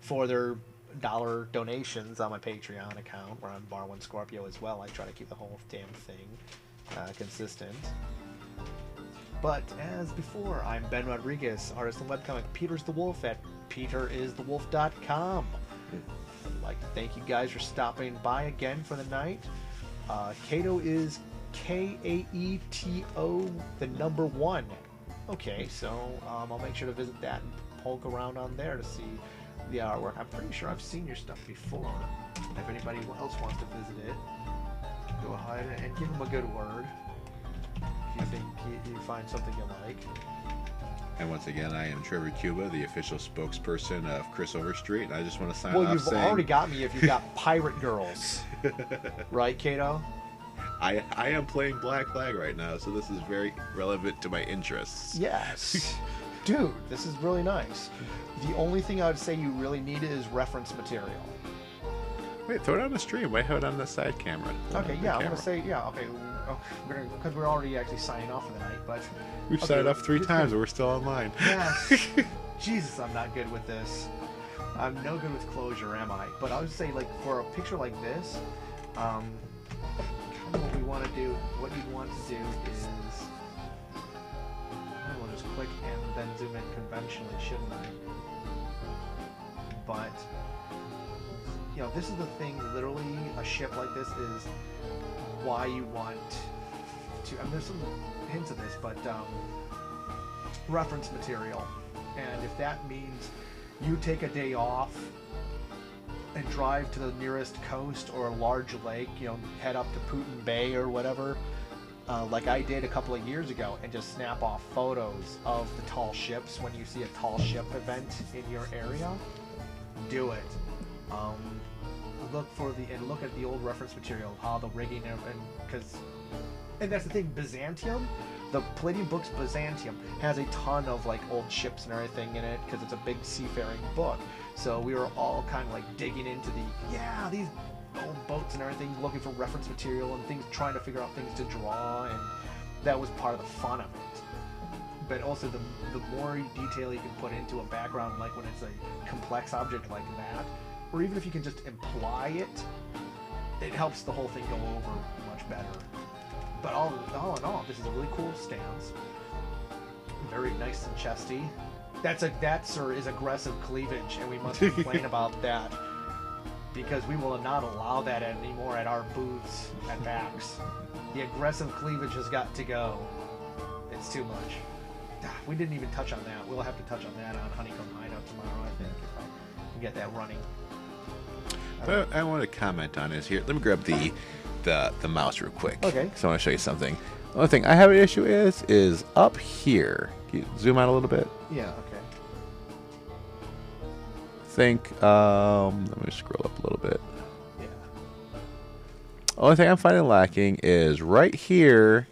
for their dollar donations on my Patreon account, where I'm Bar1 Scorpio as well. I try to keep the whole damn thing consistent. But as before, I'm Ben Rodriguez, artist and webcomic Peter's the Wolf at peteristhewolf.com. I'd like to thank you guys for stopping by again for the night. Kato is Kaeto, the number 1. Okay, so I'll make sure to visit that and poke around on there to see the artwork. I'm pretty sure I've seen your stuff before. If anybody else wants to visit it, go ahead and give them a good word. If you think you find something you like. And once again, I am Trevor Cuba, the official spokesperson of Chris Overstreet, and I just want to sign off Well, you've saying... already got me if you've got Pirate Girls. Right, Kato? I am playing Black Flag right now, so this is very relevant to my interests. Yes. Dude, this is really nice. The only thing I would say you really need is reference material. Wait, throw it on the stream. Why have it on the side camera? Okay, yeah, I'm going to say, yeah, okay. Because we're already actually signing off for the night, but... We've signed off 3 times, and we're still online. Yes. Jesus, I'm not good with this. I'm no good with closure, am I? But I would say, like, for a picture like this, kind of what we want to do, what you'd want to do is... We'll just click and then zoom in conventionally, shouldn't I? But, you know, this is the thing, literally, a ship like this is why you want to... I mean, there's some hints of this, but reference material. And if that means you take a day off and drive to the nearest coast or a large lake, you know, head up to Putin Bay or whatever, like I did a couple of years ago, and just snap off photos of the tall ships when you see a tall ship event in your area, do it. Look at the old reference material, how the rigging and that's the thing, Byzantium, the Palladium books Byzantium has a ton of like old ships and everything in it because it's a big seafaring book. So we were all kind of like digging into these old boats and everything, looking for reference material and things, trying to figure out things to draw, and that was part of the fun of it. But also the more detail you can put into a background, like when it's a complex object like that, or even if you can just imply it, it helps the whole thing go over much better. But all in all, this is a really cool stance. Very nice and chesty. That, sir, is aggressive cleavage, and we must complain about that. Because we will not allow that anymore at our booths at PAX. The aggressive cleavage has got to go. It's too much. We didn't even touch on that. We'll have to touch on that on Honeycomb Hideout tomorrow, I think, if I can get that running. But I want to comment on this here. Let me grab the mouse real quick. Okay. So I want to show you something. The only thing I have an issue is up here. Can you zoom out a little bit? Yeah, okay. Let me scroll up a little bit. Yeah. Only thing I'm finding lacking is right here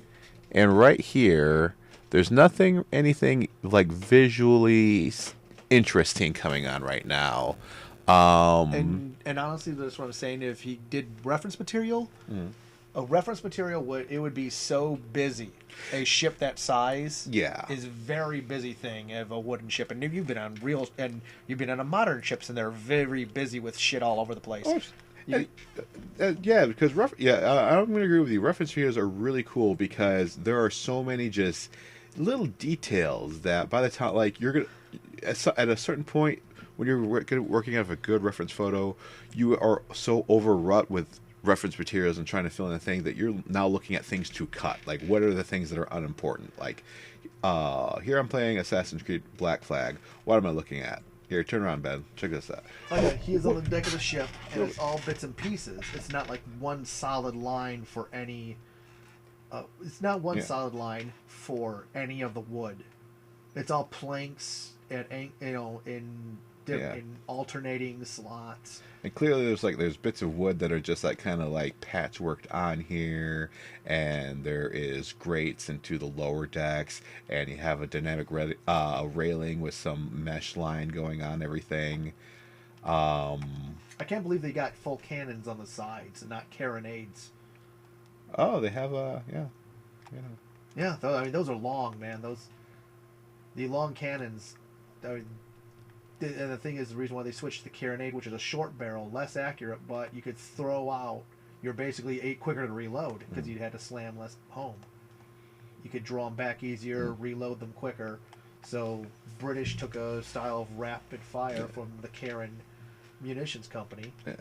and right here. There's anything like visually interesting coming on right now. And honestly, that's what I'm saying. If he did reference material, a reference material would be so busy. A ship that size, is a very busy thing of a wooden ship. And you've been on a modern ships, and they're very busy with shit all over the place. Oh, because I'm going to agree with you. Reference videos are really cool because there are so many just little details that by the time, like, you're gonna at a certain point when you're working out of a good reference photo, you are so overwrought with reference materials and trying to fill in a thing that you're now looking at things to cut. Like, what are the things that are unimportant? Like, here I'm playing Assassin's Creed Black Flag. What am I looking at? Here, turn around, Ben. Check this out. Okay, he is on the deck of the ship, and it's all bits and pieces. It's not like one solid line for any... solid line for any of the wood. It's all planks and, in alternating slots. And clearly there's bits of wood that are just like kind of like patchworked on here, and there is grates into the lower decks, and you have a dynamic railing with some mesh line going on everything. I can't believe they got full cannons on the sides and not carronades. Oh, they have Yeah, I mean, those are long, man. The long cannons. And the thing is, the reason why they switched to the carronade, which is a short barrel, less accurate, but you could throw out. You're basically quicker to reload because you had to slam less home. You could draw them back easier, reload them quicker. So British took a style of rapid fire from the Cairn Munitions Company. Yeah.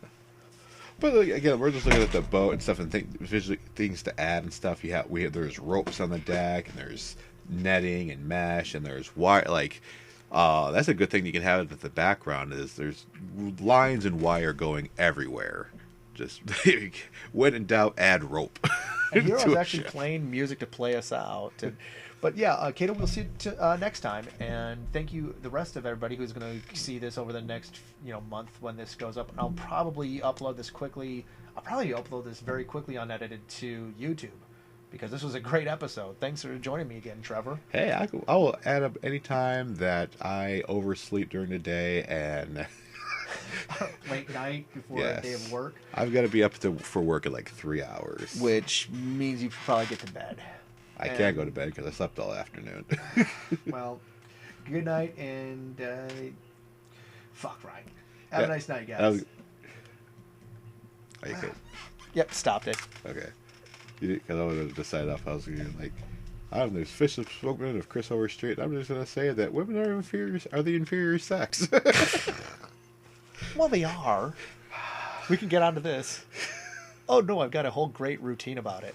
But again, we're just looking at the boat and stuff, and visually things to add and stuff. There's ropes on the deck, and there's netting and mesh, and there's wire. Like, that's a good thing you can have at the background is there's lines and wire going everywhere. Just when in doubt, add rope. And Hero's to a actually show. playing music to play us out. But yeah, Kato, we'll see you next time. And thank you, the rest of everybody who's going to see this over the next month when this goes up. And I'll probably upload this quickly. I'll probably upload this very quickly unedited to YouTube because this was a great episode. Thanks for joining me again, Trevor. Hey, I will add up any time that I oversleep during the day and Late night before a day of work. I've got to be up for work in like 3 hours. Which means you probably get to bed. I can't go to bed because I slept all afternoon. Well, good night and fuck right. Have a nice night, guys. Are you good? Yep, stopped it. Okay. Because I wanted to decide if I was going to I don't know, there's fish spoken of Chris Overstreet. I'm just going to say that women are the inferior sex. Well, they are. We can get onto this. Oh no, I've got a whole great routine about it.